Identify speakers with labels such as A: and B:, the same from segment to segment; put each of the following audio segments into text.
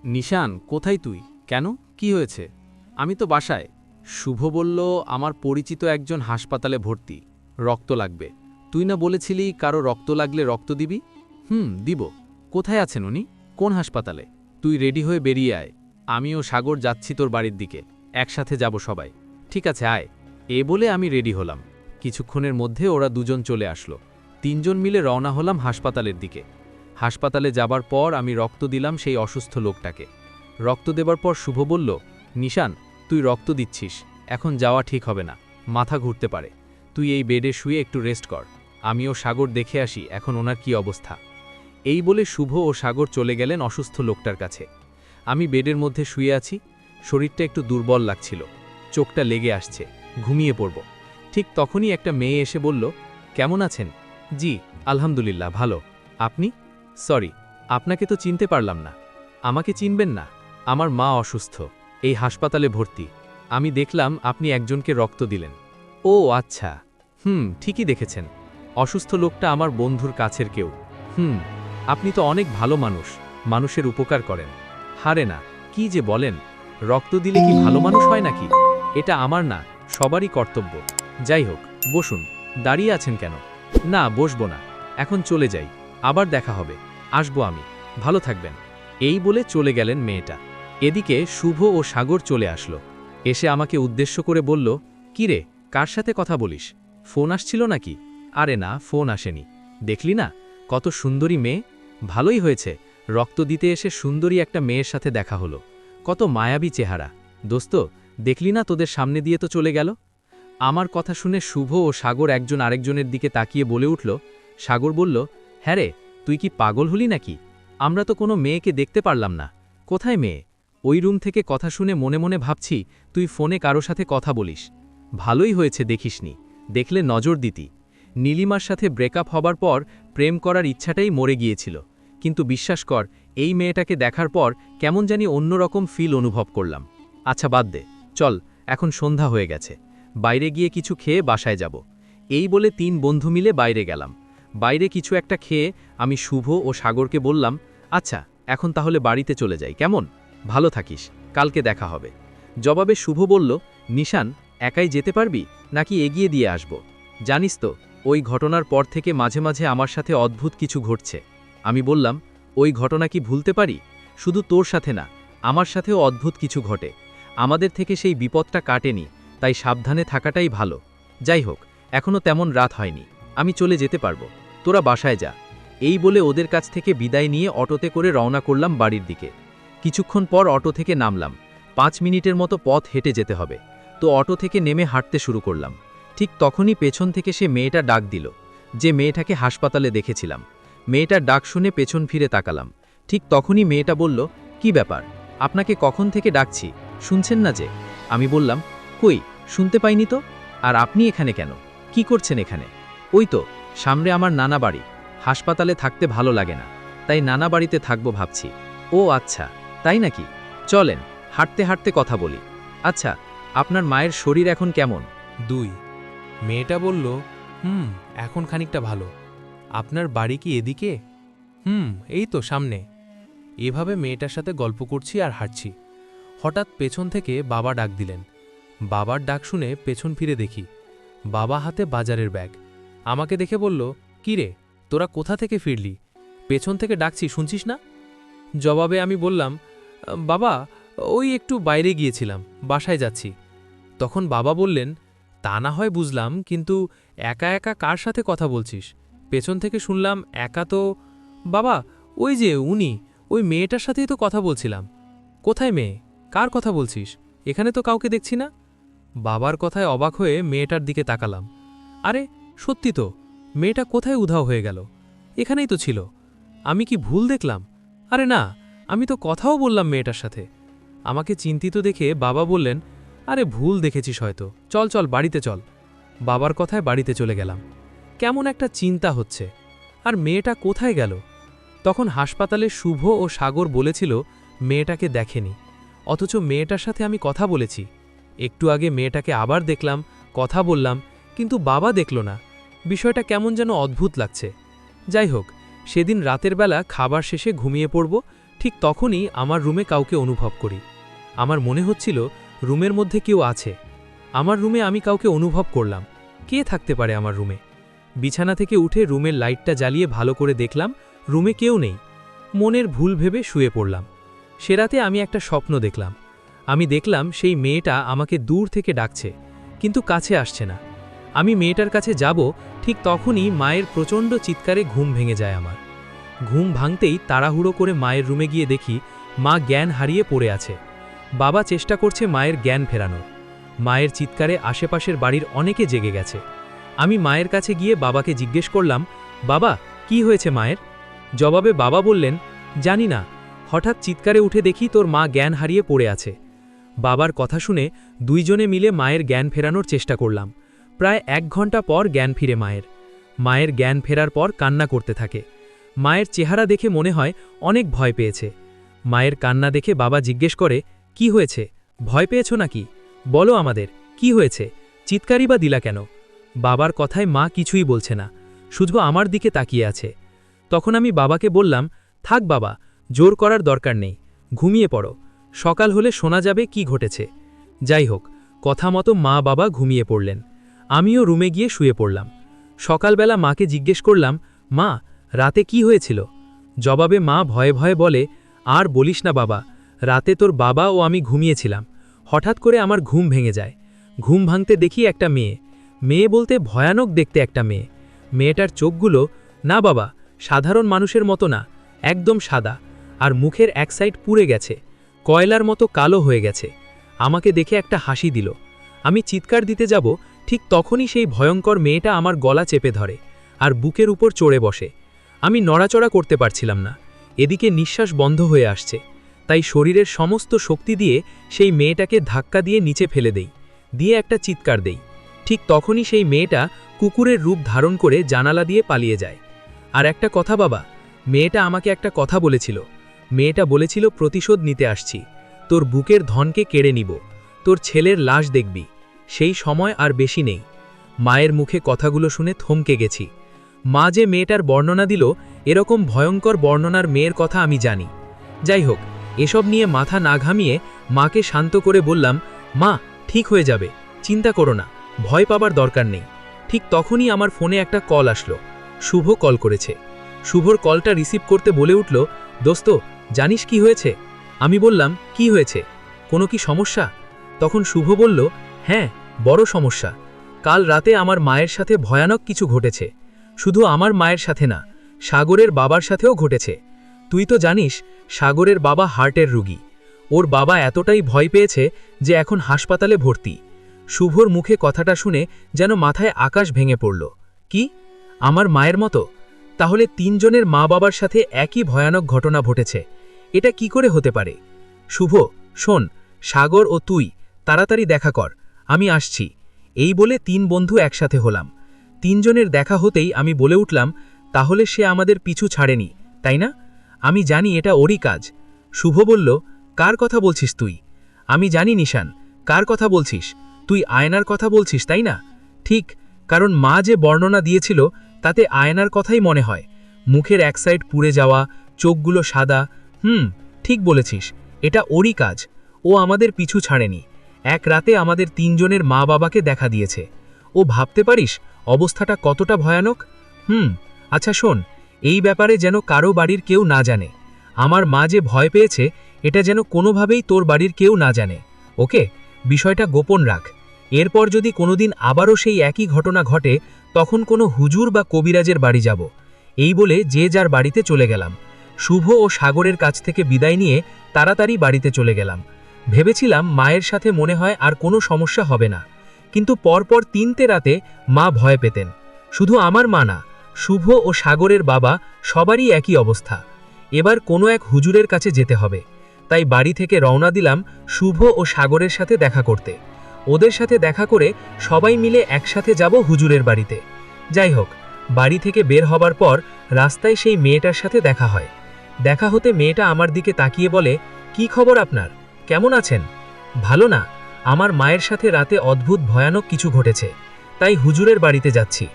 A: নিশান, কোথায় তুই? কেন, কি হয়েছে? আমি তো বাসায়। শুভ বলল আমার পরিচিত একজন হাসপাতালে ভর্তি, রক্ত লাগবে। তুই না বলেছিলি কারো রক্ত লাগলে রক্ত দিবি? দিব। কোথায় আছেন উনি? কোন হাসপাতালে? তুই রেডি হয়ে বেরিয়ে আয়। আমিও সাগর যাচ্ছি তোর বাড়ির দিকে, একসাথে যাব সবাই। ঠিক আছে, আয়। এ বলে আমি রেডি হলাম। কিছুক্ষণের মধ্যে ওরা দুজন চলে আসলো। তিনজন মিলে রওনা হলাম হাসপাতালের দিকে। হাসপাতালে যাবার পর আমি রক্ত দিলাম সেই অসুস্থ লোকটাকে। রক্ত দেবার পর শুভ বলল, নিশান, তুই রক্ত দিচ্ছিস, এখন যাওয়া ঠিক হবে না, মাথা ঘুরতে পারে। তুই এই বেডে শুয়ে একটু রেস্ট কর। আমিও সাগর দেখে আসি এখন ওনার কি অবস্থা। এই বলে শুভ ও সাগর চলে গেলেন অসুস্থ লোকটার কাছে। আমি বেডের মধ্যে শুয়ে আছি, শরীরটা একটু দুর্বল লাগছিল, চোখটা লেগে আসছে, ঘুমিয়ে পড়ব। ঠিক তখনই একটা মেয়ে এসে বলল, কেমন আছেন? জি, আলহামদুলিল্লাহ ভালো। আপনি? সরি, আপনাকে তো চিনতে পারলাম না। আমাকে চিনবেন না? আমার মা অসুস্থ, এই হাসপাতালে ভর্তি। আমি দেখলাম আপনি একজনকে রক্ত দিলেন। ও আচ্ছা, ঠিকই দেখেছেন। অসুস্থ লোকটা আমার বন্ধুর কাছের কেউ। আপনি তো অনেক ভালো মানুষ, মানুষের উপকার করেন। হারে না, কি যে বলেন, রক্ত দিলে কি ভালো মানুষ হয় নাকি? এটা আমার না, সবারই কর্তব্য। যাই হোক, বসুন। দাঁড়িয়ে আছেন কেন? না, বসবো না, এখন চলে যাই, আবার দেখা হবে। আসবো আমি, ভালো থাকবেন। এই বলে চলে গেলেন মেয়েটা। এদিকে শুভ ও সাগর চলে আসলো। এসে আমাকে উদ্দেশ্য করে বলল, কি রে, কার সাথে কথা বলিস? ফোন আসছিল নাকি? আরে না, ফোন আসেনি। দেখলি না, কত সুন্দরী মেয়ে। ভালোই হয়েছে, রক্ত দিতে এসে সুন্দরী একটা মেয়ের সাথে দেখা হলো। কত মায়াবী চেহারা। দোস্ত, দেখলি না তোদের সামনে দিয়ে তো চলে গেল। আমার কথা শুনে শুভ ও সাগর একজন আরেকজনের দিকে তাকিয়ে বলে উঠল। সাগর বলল, হ্যাঁ রে, তুই কি পাগল হলি নাকি? আমরা তো কোনো মেয়েকে দেখতে পারলাম না। কোথায় মেয়ে? ওই রুম থেকে কথা শুনে মনে মনে ভাবছি তুই ফোনে কারো সাথে কথা বলিস। ভালোই হয়েছে দেখিসনি, দেখলে নজর দিতি। নীলিমার সাথে ব্রেকআপ হবার পর প্রেম করার ইচ্ছাটাই মরে গিয়েছিল, কিন্তু বিশ্বাস কর, এই মেয়েটাকে দেখার পর কেমন জানি অন্যরকম ফিল অনুভব করলাম। আচ্ছা বাদ দে, চল, এখন সন্ধ্যা হয়ে গেছে, বাইরে গিয়ে কিছু খেয়ে বাসায় যাব। এই বলে তিন বন্ধু মিলে বাইরে গেলাম। বাইরে কিছু একটা খেয়ে আমি শুভ ও সাগরকে বললাম, আচ্ছা এখন তাহলে বাড়িতে চলে যাই, কেমন? ভালো থাকিস, কালকে দেখা হবে। জবাবে শুভ বলল, নিশান, একাই যেতে পারবি নাকি এগিয়ে দিয়ে আসব? জানিস তো, ওই ঘটনার পর থেকে মাঝে মাঝে আমার সাথে অদ্ভুত কিছু ঘটছে। আমি বললাম, ওই ঘটনা কি ভুলতে পারি? শুধু তোর সাথে না, আমার সাথেও অদ্ভুত কিছু ঘটে। আমাদের থেকে সেই বিপদটা কাটেনি, তাই সাবধানে থাকাটাই ভালো। যাই হোক, এখনও তেমন রাত হয়নি, আমি চলে যেতে পারবো, তোরা বাসায় যা। এই বলে ওদের কাছ থেকে বিদায় নিয়ে অটোতে করে রওনা করলাম বাড়ির দিকে। কিছুক্ষণ পর অটো থেকে নামলাম। 5 মিনিটের মতো পথ হেঁটে যেতে হবে, তো অটো থেকে নেমে হাঁটতে শুরু করলাম। ঠিক তখনই পেছন থেকে সে মেয়েটা ডাক দিল, যে মেয়েটাকে হাসপাতালে দেখেছিলাম। মেয়েটার ডাক শুনে পেছন ফিরে তাকালাম। ঠিক তখনই মেয়েটা বলল, কি ব্যাপার, আপনাকে কখন থেকে ডাকছি, শুনছেন না যে? আমি বললাম, কই, শুনতে পাইনি তো। আর আপনি এখানে কেন, কি করছেন এখানে? ওই তো সামনে আমার নানা বাড়ি, হাসপাতালে থাকতে ভালো লাগে না, তাই নানা বাড়িতে থাকবো ভাবছি। ও আচ্ছা, তাই নাকি? চলেন, হাঁটতে হাঁটতে কথা বলি। আচ্ছা, আপনার মায়ের শরীর এখন কেমন?
B: 2। মেয়েটা বলল, এখন খানিকটা ভালো। আপনার বাড়ি কি এদিকে? এই তো সামনে। এভাবে মেয়েটার সাথে গল্প করছি আর হাঁটছি। হঠাৎ পেছন থেকে বাবা ডাক দিলেন। বাবার ডাক শুনে পেছন ফিরে দেখি বাবা হাতে বাজারের ব্যাগ। আমাকে দেখে বলল, কি রে, তোরা কোথা থেকে ফিরলি? পেছন থেকে ডাকছি, শুনছিস না? জবাবে আমি বললাম, বাবা, ওই একটু বাইরে গিয়েছিলাম, বাসায় যাচ্ছি। তখন বাবা বললেন, তা না হয় বুঝলাম, কিন্তু একা একা কার সাথে কথা বলছিস? পেছন থেকে শুনলাম একা তো। বাবা, ওই যে উনি, ওই মেয়েটার সাথেই তো কথা বলছিলাম। কোথায় মেয়ে, কার কথা বলছিস? এখানে তো কাউকে দেখছি না। বাবার কথায় অবাক হয়ে মেয়েটার দিকে তাকালাম। আরে সত্যি তো, মেয়েটা কোথায় উধাও হয়ে গেল? এখানেই তো ছিল। আমি কি ভুল দেখলাম? আরে না, আমি তো কথাও বললাম মেয়েটার সাথে। আমাকে চিন্তিত দেখে বাবা বললেন, আরে ভুল দেখেছিস হয়তো, চল চল বাড়িতে চল। বাবার কথায় বাড়িতে চলে গেলাম। কেমন একটা চিন্তা হচ্ছে, আর মেয়েটা কোথায় গেল? তখন হাসপাতালে শুভ ও সাগর বলেছিল মেয়েটাকে দেখেনি, অথচ মেয়েটার সাথে আমি কথা বলেছি। একটু আগে মেয়েটাকে আবার দেখলাম, কথা বললাম, কিন্তু বাবা দেখল না। বিষয়টা কেমন যেন অদ্ভুত লাগছে। যাই হোক, সেদিন রাতের বেলা খাবার শেষে ঘুমিয়ে পড়ব, ঠিক তখনই আমার রুমে কাউকে অনুভব করি। আমার মনে হচ্ছিল রুমের মধ্যে কেউ আছে। আমার রুমে আমি কাউকে অনুভব করলাম। কে থাকতে পারে আমার রুমে? বিছানা থেকে উঠে রুমের লাইটটা জ্বালিয়ে ভালো করে দেখলাম রুমে কেউ নেই। মনের ভুল ভেবে শুয়ে পড়লাম। সে রাতে আমি একটা স্বপ্ন দেখলাম। আমি দেখলাম সেই মেয়েটা আমাকে দূর থেকে ডাকছে, কিন্তু কাছে আসছে না। আমি মেয়েটার কাছে যাব, ঠিক তখনই মায়ের প্রচণ্ড চিৎকারে ঘুম ভেঙে যায় আমার। ঘুম ভাঙতেই তাড়াহুড়ো করে মায়ের রুমে গিয়ে দেখি মা জ্ঞান হারিয়ে পড়ে আছে। বাবা চেষ্টা করছে মায়ের জ্ঞান ফেরানোর। মায়ের চিৎকারে আশেপাশের বাড়ির অনেকে জেগে গেছে। আমি মায়ের কাছে গিয়ে বাবাকে জিজ্ঞেস করলাম, বাবা কি হয়েছে মায়ের? জবাবে বাবা বললেন, জানি না, হঠাৎ চিৎকারে উঠে দেখি তোর মা জ্ঞান হারিয়ে পড়ে আছে। বাবার কথা শুনে দুইজনে মিলে মায়ের জ্ঞান ফেরানোর চেষ্টা করলাম। প্রায় 1 ঘন্টা পর জ্ঞান ফিরে মায়ের। মায়ের জ্ঞান ফেরার পর কান্না করতে থাকে। মায়ের চেহারা দেখে মনে হয় অনেক ভয় পেয়েছে। মায়ের কান্না দেখে বাবা জিজ্ঞেস করে, কি হয়েছে? ভয় পেয়েছ নাকি? বলো আমাদের, কি হয়েছে? চিৎকারই বা দিলা কেন? বাবার কথায় মা কিছুই বলছে না, শুধু আমার দিকে তাকিয়ে আছে। তখন আমি বাবাকে বললাম, থাক বাবা, জোর করার দরকার নেই, ঘুমিয়ে পড়ো, সকাল হলে শোনা যাবে কি ঘটেছে। যাই হোক, কথা মতো মা বাবা ঘুমিয়ে পড়লেন। আমিও রুমে গিয়ে শুয়ে পড়লাম। সকালবেলা মাকে জিজ্ঞেস করলাম, মা রাতে কি হয়েছিল? জবাবে মা ভয়ে ভয়ে বলে, আর বলিস না বাবা, রাতে তোর বাবা ও আমি ঘুমিয়েছিলাম। হঠাৎ করে আমার ঘুম ভেঙে যায়। ঘুম ভাঙতে দেখি একটা মেয়ে। মেয়ে বলতে ভয়ানক দেখতে একটা মেয়ে। মেয়েটার চোখগুলো, না বাবা, সাধারণ মানুষের মতো না, একদম সাদা, আর মুখের এক সাইড পুড়ে গেছে, কয়লার মতো কালো হয়ে গেছে। আমাকে দেখে একটা হাসি দিল। আমি চিৎকার দিতে যাব, ঠিক তখনই সেই ভয়ঙ্কর মেয়েটা আমার গলা চেপে ধরে আর বুকের উপর চড়ে বসে। আমি নড়াচড়া করতে পারছিলাম না। এদিকে নিঃশ্বাস বন্ধ হয়ে আসছে। তাই শরীরের সমস্ত শক্তি দিয়ে সেই মেয়েটাকে ধাক্কা দিয়ে নিচে ফেলে দেই, দিয়ে একটা চিৎকার দেই। ঠিক তখনই সেই মেয়েটা কুকুরের রূপ ধারণ করে জানালা দিয়ে পালিয়ে যায়। আর একটা কথা বাবা, মেয়েটা আমাকে একটা কথা বলেছিল। মেয়েটা বলেছিল, প্রতিশোধ নিতে আসছি, তোর বুকের ধনকে কেড়ে নিব, তোর ছেলের লাশ দেখবি। সেই সময় আর বেশি নেই। মায়ের মুখে কথাগুলো শুনে থমকে গেছি। মা যে মেয়েটার বর্ণনা দিল, এরকম ভয়ঙ্কর বর্ণনার মেয়ের কথা আমি জানি। যাই হোক, এসব নিয়ে মাথা না ঘামিয়ে মাকে শান্ত করে বললাম, মা ঠিক হয়ে যাবে, চিন্তা করো না, ভয় পাবার দরকার নেই। ঠিক তখনই আমার ফোনে একটা কল আসলো। শুভ কল করেছে। শুভর কলটা রিসিভ করতে বলে উঠল, দোস্ত জানিস কি হয়েছে? আমি বললাম, কি হয়েছে? কোনো কি সমস্যা? তখন শুভ বলল, হ্যাঁ, বড় সমস্যা। কাল রাতে আমার মায়ের সাথে ভয়ানক কিছু ঘটেছে। শুধু আমার মায়ের সাথে না, সাগরের বাবার সাথেও ঘটেছে। তুই তো জানিস সাগরের বাবা হার্টের রোগী। ওর বাবা এতটাই ভয় পেয়েছে যে এখন হাসপাতালে ভর্তি। শুভর মুখে কথাটা শুনে যেন মাথায় আকাশ ভেঙে পড়ল। কি? আমার মায়ের মতো? তাহলে 3 জনের মা বাবার সাথে একই ভয়ানক ঘটনা ঘটেছে। এটা কি করে হতে পারে? শুভ শোন, সাগর ও তুই তাড়াতাড়ি দেখা কর, আমি আসছি। এই বলে 3 বন্ধু একসাথে হলাম। 3 জনের দেখা হতেই আমি বলে উঠলাম, তাহলে সে আমাদের পিছু ছাড়েনি, তাই না? আমি জানি এটা ওরই কাজ। শুভ বলল, কার কথা বলছিস তুই? আমি জানি নিশান, কার কথা বলছিস। তুই আয়নার কথা বলছিস, তাই না? ঠিক, কারণ মা যে বর্ণনা দিয়েছিল তাতে আয়নার কথাই মনে হয়। মুখের এক সাইড পুড়ে যাওয়া, চোখগুলো সাদা। ঠিক বলেছিস, এটা ওরই কাজ। ও আমাদের পিছু ছাড়েনি। এক রাতে আমাদের 3 জনের মা বাবাকে দেখা দিয়েছে। ও ভাবতে পারিস অবস্থাটা কতটা ভয়ানক? আচ্ছা শোন, এই ব্যাপারে যেন কারো বাড়ির কেউ না জানে। আমার মা যে ভয় পেয়েছে এটা যেন কোনোভাবেই তোর বাড়ির কেউ না জানে, ওকে? বিষয়টা গোপন রাখ। এরপর যদি কোনোদিন আবারও সেই একই ঘটনা ঘটে, তখন কোনো হুজুর বা কবিরাজের বাড়ি যাব। এই বলে যে যার বাড়িতে চলে গেলাম। শুভ ও সাগরের কাছ থেকে বিদায় নিয়ে তাড়াতাড়ি বাড়িতে চলে গেলাম। ভেবেছিলাম মায়ের সাথে মনে হয় আর কোনো সমস্যা হবে না, কিন্তু পরপর 3টে রাতে মা ভয় পেতেন। শুধু আমার মা না, শুভ ও সাগরের বাবা সবারই একই অবস্থা। এবার কোনো এক হুজুরের কাছে যেতে হবে। তাই বাড়ি থেকে রওনা দিলাম শুভ ও সাগরের সাথে দেখা করতে। ওদের সাথে দেখা করে সবাই মিলে একসাথে যাব হুজুরের বাড়িতে। যাই হোক, বাড়ি থেকে বের হবার পর রাস্তায় সেই মেয়েটার সাথে দেখা হয়। দেখা হতে মেয়েটা আমার দিকে তাকিয়ে বলে, কি খবর আপনার, কেমন আছেন? ভালো না, আমার মায়ের সাথে রাতে অদ্ভুত ভয়ানক কিছু ঘটেছে, তাই হুজুরের বাড়িতে যাচ্ছি।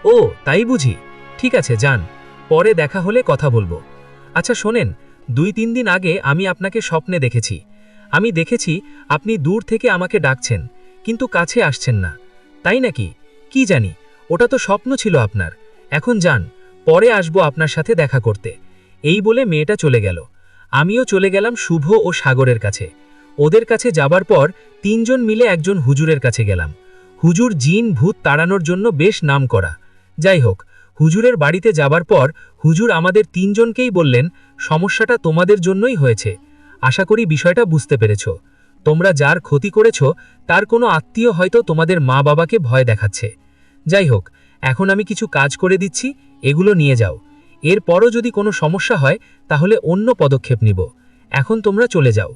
B: ও তাই বুঝি, ঠিক আছে যান, পরে দেখা হলে কথা বলবো। আচ্ছা শোনেন,
C: 2-3 দিন আগে আমি আপনাকে স্বপ্নে দেখেছি। আমি দেখেছি আপনি দূর থেকে আমাকে ডাকছেন, কিন্তু কাছে আসছেন না। তাই নাকি? কি জানি, ওটা তো স্বপ্ন ছিল আপনার। এখন যান, পরে আসবো আপনার সাথে দেখা করতে। এই বলে মেয়েটা চলে গেল। আমিও চলে গেলাম শুভ ও সাগরের কাছে। ওদের কাছে যাবার পর 3 জন মিলে একজন হুজুরের কাছে গেলাম। হুজুর জিন ভূত তাড়ানোর জন্য বেশ নাম করা। যাই হোক, হুজুরের বাড়িতে যাবার পর হুজুর আমাদের 3 জনকেই বললেন, সমস্যাটা তোমাদের জন্যই হয়েছে। আশা করি বিষয়টা বুঝতে পেরেছ। তোমরা যার ক্ষতি করেছ তার কোনো আত্মীয় হয়তো তোমাদের মা বাবাকে ভয় দেখাচ্ছে। যাই হোক, এখন আমি কিছু কাজ করে দিচ্ছি, এগুলো নিয়ে যাও। এরপরও যদি কোনো সমস্যা হয় তাহলে অন্য পদক্ষেপ নিব। এখন তোমরা চলে যাও।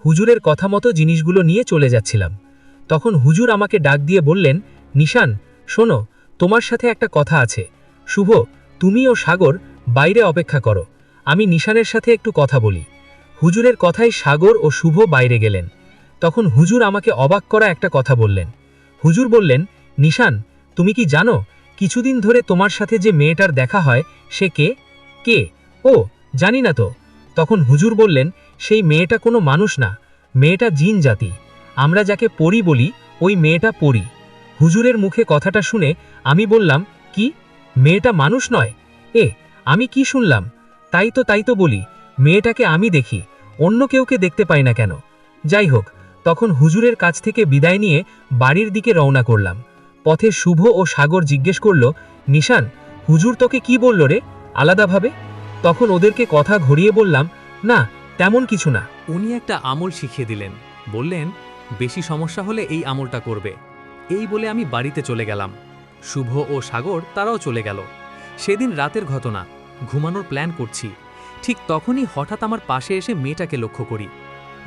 C: হুজুরের কথা মতো জিনিসগুলো নিয়ে চলে যাচ্ছিলাম। তখন হুজুর আমাকে ডাক দিয়ে বললেন, নিশান, শোনো, তোমার সাথে একটা কথা আছে। শুভ, তুমি ও সাগর বাইরে অপেক্ষা করো, আমি নিশানের সাথে একটু কথা বলি। হুজুরের কথায় সাগর ও শুভ বাইরে গেলেন। তখন হুজুর আমাকে অবাক করা একটা কথা বললেন। হুজুর বললেন, নিশান, তুমি কি জানো কিছুদিন ধরে তোমার সাথে যে মেয়েটার দেখা হয় সে কে? কে? ও, জানি না তো। তখন হুজুর বললেন, সেই মেয়েটা কোনো মানুষ না, মেয়েটা জিন জাতি। আমরা যাকে পরী বলি, ওই মেয়েটা পরী। হুজুরের মুখে কথাটা শুনে আমি বললাম, কি? মেয়েটা মানুষ নয়? আমি কি শুনলাম? তাই তো বলি, মেয়েটাকে আমি দেখি, অন্য কেউকে দেখতে পাই না কেন? যাই হোক, তখন হুজুরের কাছ থেকে বিদায় নিয়ে বাড়ির দিকে রওনা করলাম। পথে শুভ ও সাগর জিজ্ঞেস করল, নিশান, হুজুর তোকে কি বলল রে, আলাদাভাবে? তখন ওদেরকে কথা ঘুরিয়ে বললাম, না, তেমন কিছু না।
A: উনি একটা আমল শিখিয়ে দিলেন, বললেন বেশি সমস্যা হলে এই আমলটা করবে। এই বলে আমি বাড়িতে চলে গেলাম। শুভ ও সাগর তারাও চলে গেল। সেদিন রাতের ঘটনা, ঘুমানোর প্ল্যান করছি। ঠিক তখনই হঠাৎ আমার পাশে এসে মেয়েটাকে লক্ষ্য করি।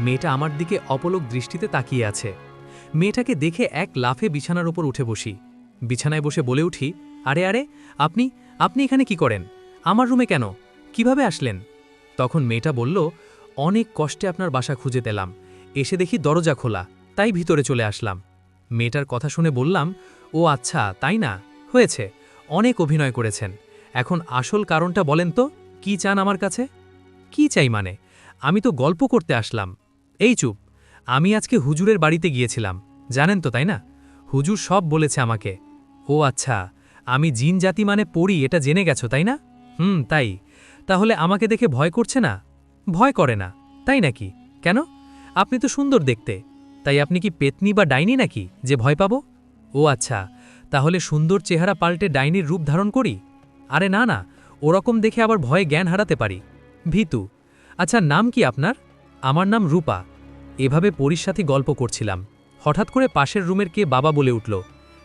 A: মেয়েটা আমার দিকে অপলক দৃষ্টিতে তাকিয়ে আছে। মেয়েটাকে দেখে এক লাফে বিছানার উপর উঠে বসি। বিছানায় বসে বলে উঠি, আরে আরে, আপনি আপনি এখানে কি করেন? আমার রুমে কেন? কিভাবে আসলেন? তখন মেয়েটা বলল, অনেক কষ্টে আপনার বাসা খুঁজে পেলাম, এসে দেখি দরজা খোলা, তাই ভিতরে চলে আসলাম। মেয়েটার কথা শুনে বললাম, ও আচ্ছা, তাই না, হয়েছে, অনেক অভিনয় করেছেন। এখন আসল কারণটা বলেন তো, কি চান আমার কাছে? কি চাই মানে? আমি তো গল্প করতে আসলাম। এই চুপ, আমি আজকে হুজুরের বাড়িতে গিয়েছিলাম, জানেন তো তাই না? হুজুর সব বলেছে আমাকে। ও আচ্ছা, আমি জিন জাতি মানে পড়ি এটা জেনে গেছো তাই না? তাই। তাহলে আমাকে দেখে ভয় করছে না? ভয় করে না, তাই নাকি? কেন? আপনি তো সুন্দর দেখতে, তাই আপনি কি পেতনি বা ডাইনি নাকি যে ভয় পাবো? ও আচ্ছা, তাহলে সুন্দর চেহারা পাল্টে ডাইনির রূপ ধারণ করি? আরে না না, ওরকম দেখে আবার ভয়ে জ্ঞান হারাতে পারি। ভীতু। আচ্ছা, নাম কি আপনার? আমার নাম রূপা। এভাবে পরীর সাথে গল্প করছিলাম, হঠাৎ করে পাশের রুমের কে বাবা বলে উঠল,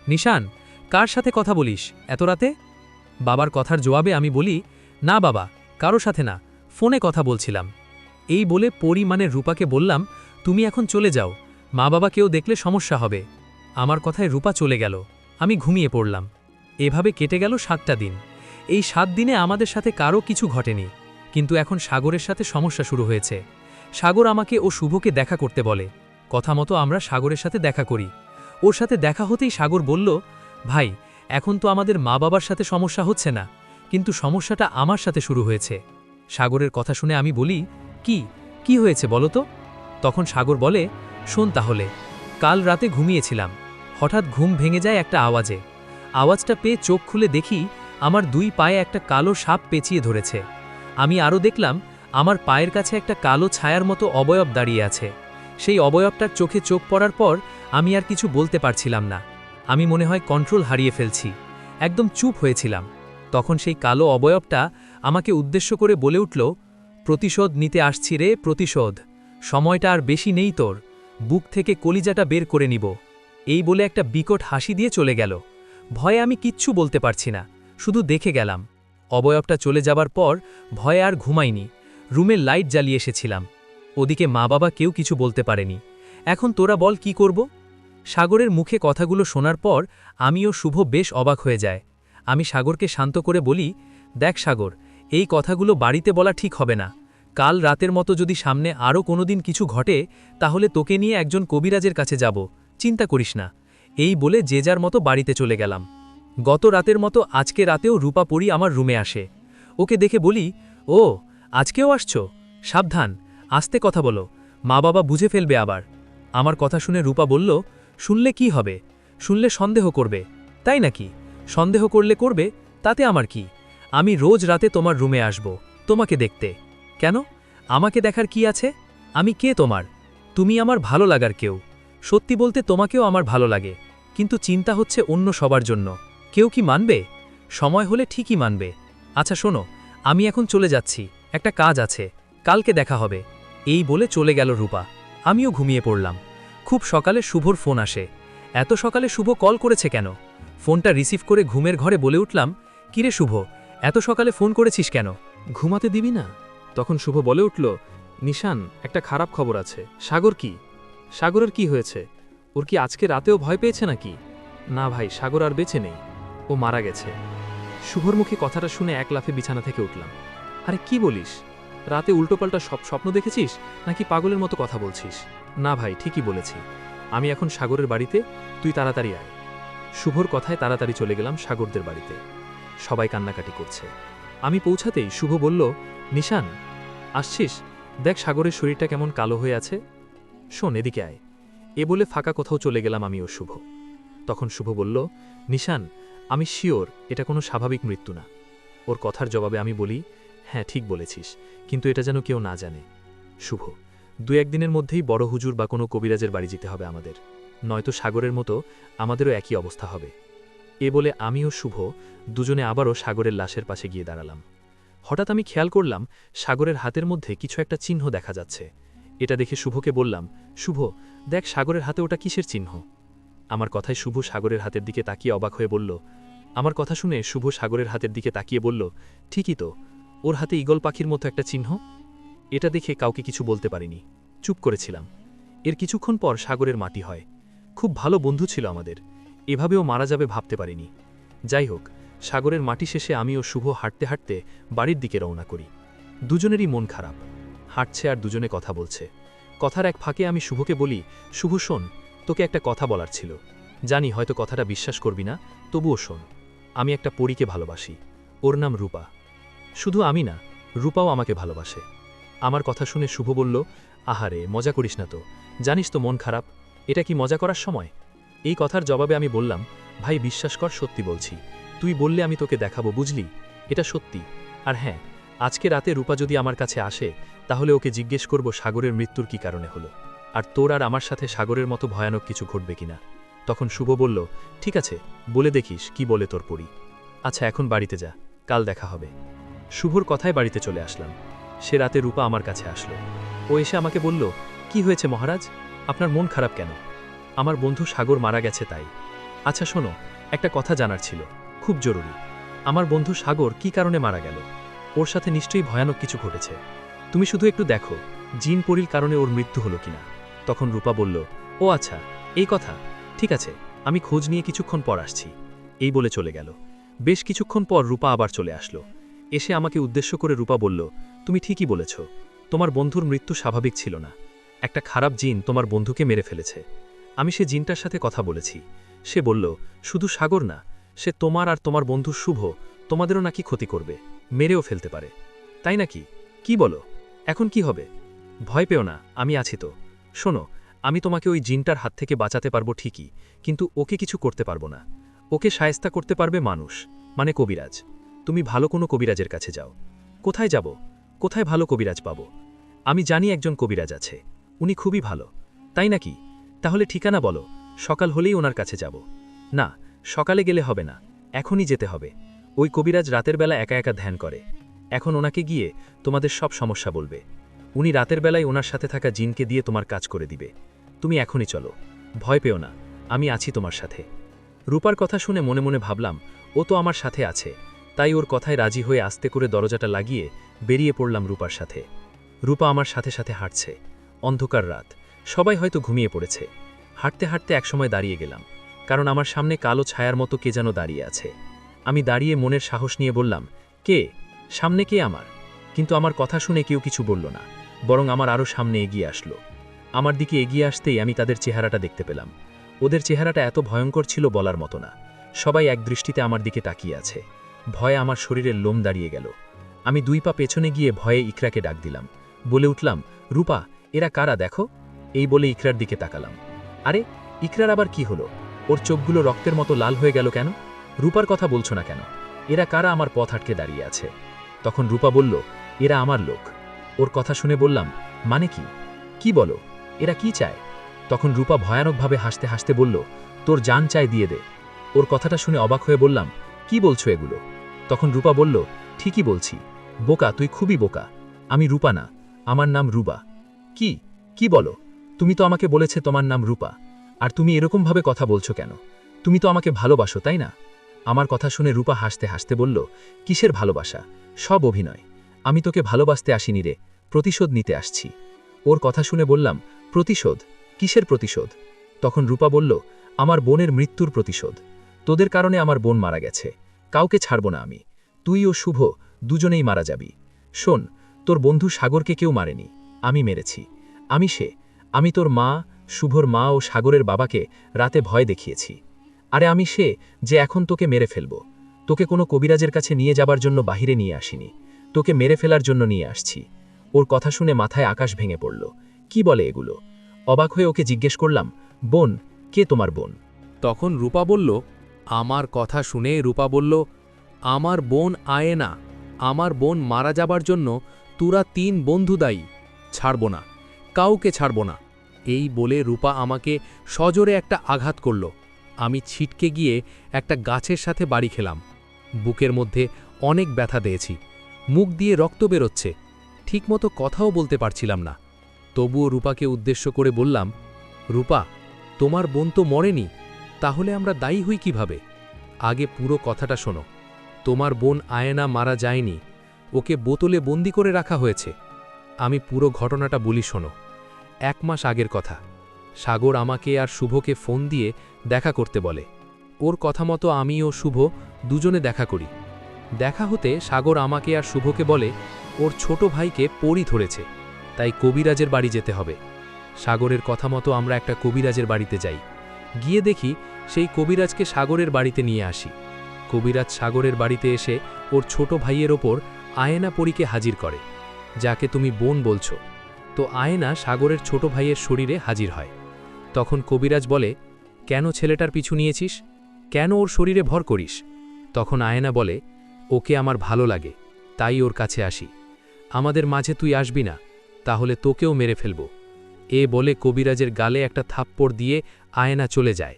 A: নিশান, কার সাথে কথা বলিস এত রাতে? বাবার কথার জবাবে আমি বলি, না বাবা, কারো সাথে না, ফোনে কথা বলছিলাম। এই বলে পরী মানে রূপাকে বললাম, তুমি এখন চলে যাও, মা বাবা কেউ দেখলে সমস্যা হবে। আমার কথায় রূপা চলে গেল, আমি ঘুমিয়ে পড়লাম। এভাবে কেটে গেল 7টা দিন। এই 7 দিনে আমাদের সাথে কারো কিছু ঘটেনি, কিন্তু এখন সাগরের সাথে সমস্যা শুরু হয়েছে। সাগর আমাকে ও শুভকে দেখা করতে বলে। কথা মতো আমরা সাগরের সাথে দেখা করি। ওর সাথে দেখা হতেই সাগর বলল, ভাই, এখন তো আমাদের মা বাবার সাথে সমস্যা হচ্ছে না, কিন্তু সমস্যাটা আমার সাথে শুরু হয়েছে। সাগরের কথা শুনে আমি বলি, কি হয়েছে বলো তো? তখন সাগর বলে, শোন তাহলে, কাল রাতে ঘুমিয়েছিলাম, হঠাৎ ঘুম ভেঙে যায় একটা আওয়াজে। আওয়াজটা পেয়ে চোখ খুলে দেখি আমার 2 পায়ে একটা কালো সাপ পেঁচিয়ে ধরেছে। আমি আরও দেখলাম আমার পায়ের কাছে একটা কালো ছায়ার মতো অবয়ব দাঁড়িয়ে আছে। সেই অবয়বটার চোখে চোখ পড়ার পর আমি আর কিছু বলতে পারছিলাম না। আমি মনে হয় কন্ট্রোল হারিয়ে ফেলছি, একদম চুপ হয়েছিলাম। তখন সেই কালো অবয়বটা আমাকে উদ্দেশ্য করে বলে উঠল, প্রতিশোধ নিতে আসছি রে, প্রতিশোধ। সময়টা আর বেশি নেই তোর, বুক থেকে কলিজাটা বের করে নিব। এই বলে একটা বিকট হাসি দিয়ে চলে গেল। ভয়ে আমি কিচ্ছু বলতে পারছি না, শুধু দেখে গেলাম। অবয়বটা চলে যাবার পর ভয়ে আর ঘুমাইনি, রুমের লাইট জ্বালিয়ে এসেছিলাম। ওদিকে মা বাবা কেউ কিছু বলতে পারেনি। এখন তোরা বল কি করব? সাগরের মুখে কথাগুলো শোনার পর আমিও শুভ বেশ অবাক হয়ে যায়। আমি সাগরকে শান্ত করে বলি, দেখ সাগর, এই কথাগুলো বাড়িতে বলা ঠিক হবে না। কাল রাতের মতো যদি সামনে আরও কোনোদিন কিছু ঘটে তাহলে তোকে নিয়ে একজন কবিরাজের কাছে যাব, চিন্তা করিস না। এই বলে যে যার মতো বাড়িতে চলে গেলাম। গত রাতের মতো আজকে রাতেও রূপা পরী আমার রুমে আসে। ওকে দেখে বলি, ও, আজকেও আসছো?
C: সাবধান, আস্তে কথা বলো, মা বাবা বুঝে ফেলবে আবার। আমার কথা শুনে রূপা বলল, শুনলে কি হবে? শুনলে সন্দেহ করবে, তাই নাকি? সন্দেহ করলে করবে, তাতে আমার কি? আমি রোজ রাতে তোমার রুমে আসব, তোমাকে দেখতে। কেন? আমাকে দেখার কি আছে? আমি কে তোমার? তুমি আমার ভালো লাগার কেউ। সত্যি বলতে তোমাকেও আমার ভালো লাগে, কিন্তু চিন্তা হচ্ছে অন্য সবার জন্য। কেউ কি মানবে? সময় হলে ঠিকই মানবে। আচ্ছা শোনো, আমি এখন চলে যাচ্ছি, একটা কাজ আছে, কালকে দেখা হবে। এই বলে চলে গেল রূপা। আমিও ঘুমিয়ে পড়লাম। খুব সকালে শুভর ফোন আসে। এত সকালে শুভ কল করেছে কেন? ফোনটা রিসিভ করে ঘুমের ঘরে বলে উঠলাম, কিরে শুভ, এত সকালে ফোন করেছিস কেন?
A: ঘুমাতে দিবি না? তখন শুভ বলে উঠল, নিশান, একটা খারাপ খবর আছে। সাগর কি? সাগরের কি হয়েছে? ওর কি আজকে রাতেও ভয় পেয়েছে নাকি? না ভাই, সাগর আর বেঁচে নেই, ও মারা গেছে। শুভর মুখে কথাটা শুনে এক লাফে বিছানা থেকে উঠলাম। আরে কি বলিস? রাতে উল্টোপাল্টা সব স্বপ্ন দেখেছিস নাকি পাগলের মতো কথা বলছিস? না ভাই, ঠিকই বলেছি। আমি এখন সাগরের বাড়িতে, তুই তাড়াতাড়ি আয়। শুভর কথায় তাড়াতাড়ি চলে গেলাম সাগরদের বাড়িতে। সবাই কান্নাকাটি করছে। আমি পৌঁছাতেই শুভ বলল, নিশান, আসছিস? দেখ সাগরের শরীরটা কেমন কালো হয়ে আছে। শোন, এদিকে আয়। এ বলে ফাঁকা কোথাও চলে গেলাম আমি ও শুভ। তখন শুভ বলল, নিশান, আমি শিওর এটা কোনো স্বাভাবিক মৃত্যু না। ওর কথার জবাবে আমি বলি, হ্যাঁ ঠিক বলেছিস, কিন্তু এটা যেন কেউ না জানে। শুভ, 2-1 দিনের মধ্যেই বড় হুজুর বা কোনো কবিরাজের বাড়ি যেতে হবে আমাদের, নয়তো সাগরের মতো আমাদেরও একই অবস্থা হবে। এ বলে আমি ও শুভ দুজনে আবারও সাগরের লাশের পাশে গিয়ে দাঁড়ালাম। হঠাৎ আমি খেয়াল করলাম সাগরের হাতের মধ্যে কিছু একটা চিহ্ন দেখা যাচ্ছে। এটা দেখে শুভকে বললাম, শুভ, দেখ সাগরের হাতে ওটা কিসের চিহ্ন? আমার কথায় শুভ সাগরের হাতের দিকে তাকিয়ে অবাক হয়ে বলল, আমার কথা শুনে শুভ সাগরের হাতের দিকে তাকিয়ে বলল, ঠিকই তো, ওর হাতে ঈগল পাখির মতো একটা চিহ্ন। এটা দেখে কাউকে কিছু বলতে পারিনি, চুপ করেছিলাম। এর কিছুক্ষণ পর সাগরের মাটি হয়। খুব ভালো বন্ধু ছিল আমাদের, এভাবেও মারা যাবে ভাবতে পারিনি। যাই হোক, সাগরের মাটি শেষে আমি ও শুভ হাঁটতে হাঁটতে বাড়ির দিকে রওনা করি। দুজনেরই মন খারাপ, হাঁটছে আর দুজনে কথা বলছে। কথার এক ফাঁকে আমি শুভকে বলি, শুভ শোন, তোকে একটা কথা বলার ছিল। জানি হয়তো কথাটা বিশ্বাস করবি না, তবুও শোন। আমি একটা পরীকে ভালোবাসি, ওর নাম রূপা। শুধু আমি না, রূপাও আমাকে ভালোবাসে। আমার কথা শুনে শুভ বলল, আহারে মজা করিস না তো, জানিস তো মন খারাপ, এটা কি মজা করার সময়? এই কথার জবাবে আমি বললাম, ভাই বিশ্বাস কর, সত্যি বলছি, তুই বললে আমি তোকে দেখাবো, বুঝলি? এটা সত্যি। আর হ্যাঁ, আজকে রাতে রূপা যদি আমার কাছে আসে, তাহলে ওকে জিজ্ঞেস করব সাগরের মৃত্যুর কি কারণে হলো, আর তোর আর আমার সাথে সাগরের মতো ভয়ানক কিছু ঘটবে কিনা। তখন শুভ বলল, ঠিক আছে, বলে দেখিস কি বলে তোর পরি। আচ্ছা এখন বাড়িতে যা, কাল দেখা হবে। শুভর কথায় বাড়িতে চলে আসলাম। সে রাতে রূপা আমার কাছে আসলো। ও এসে আমাকে বলল, কি হয়েছে মহারাজ, আপনার মন খারাপ কেন? আমার বন্ধু সাগর মারা গেছে তাই। আচ্ছা শোনো, একটা কথা জানার ছিল, খুব জরুরি। আমার বন্ধু সাগর কি কারণে মারা গেল? ওর সাথে নিশ্চয়ই ভয়ানক কিছু ঘটেছে। তুমি শুধু একটু দেখো জিন পরির কারণে ওর মৃত্যু হলো কিনা। তখন রূপা বলল, ও আচ্ছা, এই কথা, ঠিক আছে, আমি খোঁজ নিয়ে কিছুক্ষণ পর আসছি। এই বলে চলে গেল। বেশ কিছুক্ষণ পর রূপা আবার চলে আসলো। এসে আমাকে উদ্দেশ্য করে রূপা বলল, তুমি ঠিকই বলেছ, তোমার বন্ধুর মৃত্যু স্বাভাবিক ছিল না। একটা খারাপ জিন তোমার বন্ধুকে মেরে ফেলেছে। আমি সে জিনটার সাথে কথা বলেছি। সে বলল, শুধু সাগর না, সে তোমার আর তোমার বন্ধু শুভ, তোমাদেরও নাকি ক্ষতি করবে, মেরেও ফেলতে পারে। তাই নাকি? কি বলো? এখন কি হবে? ভয় পেও না, আমি আছি তো। শোনো, আমি তোমাকে ওই জিনটার হাত থেকে বাঁচাতে পারবো ঠিকই, কিন্তু ওকে কিছু করতে পারবো না। ওকে শায়েস্তা করতে পারবে মানুষ, মানে কবিরাজ। তুমি ভালো কোনো কবিরাজের কাছে যাও। কোথায় যাব? কোথায় ভালো কবিরাজ পাবো? আমি জানি একজন কবিরাজ আছে, উনি খুবই ভালো। তাই নাকি? তাহলে ঠিকানা বলো, সকাল হলেই ওনার কাছে যাব। না, সকালে গেলে হবে না, এখনই যেতে হবে। ওই কবিরাজ রাতের বেলা একা একা ধ্যান করে। এখন ওনাকে গিয়ে তোমাদের সব সমস্যা বলবে। উনি রাতের বেলায় ওনার সাথে থাকা জিনকে দিয়ে তোমার কাজ করে দিবে। তুমি এখনই চলো, ভয় পেও না, আমি আছি তোমার সাথে। রূপার কথা শুনে মনে মনে ভাবলাম, ও তো আমার সাথে আছে, তাই ওর কথায় রাজি হয়ে আস্তে করে দরজাটা লাগিয়ে বেরিয়ে পড়লাম রূপার সাথে। রূপা আমার সাথে সাথে হাঁটছে। অন্ধকার রাত, সবাই হয়তো ঘুমিয়ে পড়েছে। হাঁটতে হাঁটতে একসময় দাঁড়িয়ে গেলাম, কারণ আমার সামনে কালো ছায়ার মতো কে যেন দাঁড়িয়ে আছে। আমি দাঁড়িয়ে মনের সাহস নিয়ে বললাম, কে? সামনে কে আমার? কিন্তু আমার কথা শুনে কেউ কিছু বলল না, বরং আমার আরও সামনে এগিয়ে আসলো। আমার দিকে এগিয়ে আসতেই আমি তাদের চেহারাটা দেখতে পেলাম। ওদের চেহারাটা এত ভয়ঙ্কর ছিল বলার মতো না। সবাই এক দৃষ্টিতে আমার দিকে তাকিয়ে আছে। ভয়ে আমার শরীরের লোম দাঁড়িয়ে গেল। আমি 2 পা পেছনে গিয়ে ভয়ে ইকরাকে ডাক দিলাম,
C: বলে উঠলাম, রূপা, এরা কারা দেখো। এই বলে ইকরার দিকে তাকালাম। আরে, ইকরার আবার কি হলো? ওর চোখগুলো রক্তের মতো লাল হয়ে গেল কেন? রূপার কথা বলছো না কেন? এরা কারা আমার পথ আটকে দাঁড়িয়ে আছে? তখন রূপা বলল, এরা আমার লোক। ওর কথা শুনে বললাম, মানে কি? কি বলো? এরা কি চায়? তখন রূপা ভয়ানকভাবে হাসতে হাসতে বলল, তোর জান চাই দিয়ে দে। ওর কথাটা শুনে অবাক হয়ে বললাম, কি বলছো এগুলো? তখন রূপা বলল, ঠিকই বলছি। বোকা, তুই খুবই বোকা। আমি রূপা না, আমার নাম রূপা। কি কি বলো? তুমি তো আমাকে বলেছে তোমার নাম রূপা, আর তুমি এরকমভাবে কথা বলছো কেন? তুমি তো আমাকে ভালোবাসো, তাই না? আমার কথা শুনে রূপা হাসতে হাসতে বলল, কিসের ভালোবাসা? সব অভিনয়। আমি তোকে ভালোবাসতে আসিনি রে, প্রতিশোধ নিতে আসছি। ওর কথা শুনে বললাম, প্রতিশোধ? কিসের প্রতিশোধ? তখন রূপা বলল, আমার বোনের মৃত্যুর প্রতিশোধ। তোদের কারণে আমার বোন মারা গেছে, কাউকে ছাড়ব না আমি। তুই ও শুভ দুজনেই মারা যাবি। শোন, তোর বন্ধু সাগরকে কেউ মারেনি, আমি মেরেছি। আমি তোর মা, শুভর মা ও সাগরের বাবাকে রাতে ভয় দেখিয়েছি। আরে আমি সে যে এখন তোকে মেরে ফেলব। তোকে কোনো কবিরাজের কাছে নিয়ে যাবার জন্য বাহিরে নিয়ে আসিনি, তোকে মেরে ফেলার জন্য নিয়ে আসছি। ওর কথা শুনে মাথায় আকাশ ভেঙে পড়ল। কি বলে এগুলো? অবাক হয়ে ওকে জিজ্ঞেস করলাম, বোন, কে তোমার বোন?
A: তখন রূপা বলল, আমার কথা শুনে রূপা বলল, আমার বোন আয়েনা। আমার বোন মারা যাবার জন্য তোরা 3 বন্ধু দায়ী। ছাড়ব না, কাউকে ছাড়ব না। এই বলে রূপা আমাকে সজোরে একটা আঘাত করল। আমি ছিটকে গিয়ে একটা গাছের সাথে বাড়ি খেলাম। বুকের মধ্যে অনেক ব্যথা দিয়েছি, মুখ দিয়ে রক্ত বেরোচ্ছে, ঠিকমতো কথাও বলতে পারছিলাম না। তবুও রূপাকে উদ্দেশ্য করে বললাম, রূপা, তোমার বোন তো মরেনি, তাহলে আমরা দায়ী হই কিভাবে? আগে পুরো কথাটা শোনো। তোমার বোন আয়েনা মারা যায়নি, ওকে বোতলে বন্দি করে রাখা হয়েছে। আমি পুরো ঘটনাটা বলি, শোনো। 1 মাস আগের কথা। সাগর আমাকে আর শুভকে ফোন দিয়ে দেখা করতে বলে। ওর কথা মতো আমি ও শুভ দুজনে দেখা করি। দেখা হতে সাগর আমাকে আর শুভকে বলে, ওর ছোট ভাইকে পরী ধরেছে, তাই কবিরাজের বাড়ি যেতে হবে। সাগরের কথা মতো আমরা একটা কবিরাজের বাড়িতে যাই। গিয়ে দেখি সেই কবিরাজকে সাগরের বাড়িতে নিয়ে আসি। কবিরাজ সাগরের বাড়িতে এসে ওর ছোট ভাইয়ের ওপর আয়েনা পরীকে হাজির করে, যাকে তুমি বোন বলছো। তো আয়েনা সাগরের ছোট ভাইয়ের শরীরে হাজির হয়। তখন কবিরাজ বলে, কেন ছেলেটার পিছু নিয়েছিস? কেন ওর শরীরে ভর করিস? তখন আয়েনা বলে, ওকে আমার ভালো লাগে, তাই ওর কাছে আসি। আমাদের মাঝে তুই আসবি না, তাহলে তোকেও মেরে ফেলব। এ বলে কবিরাজের গালে একটা থাপ্পড় দিয়ে আয়েনা চলে যায়।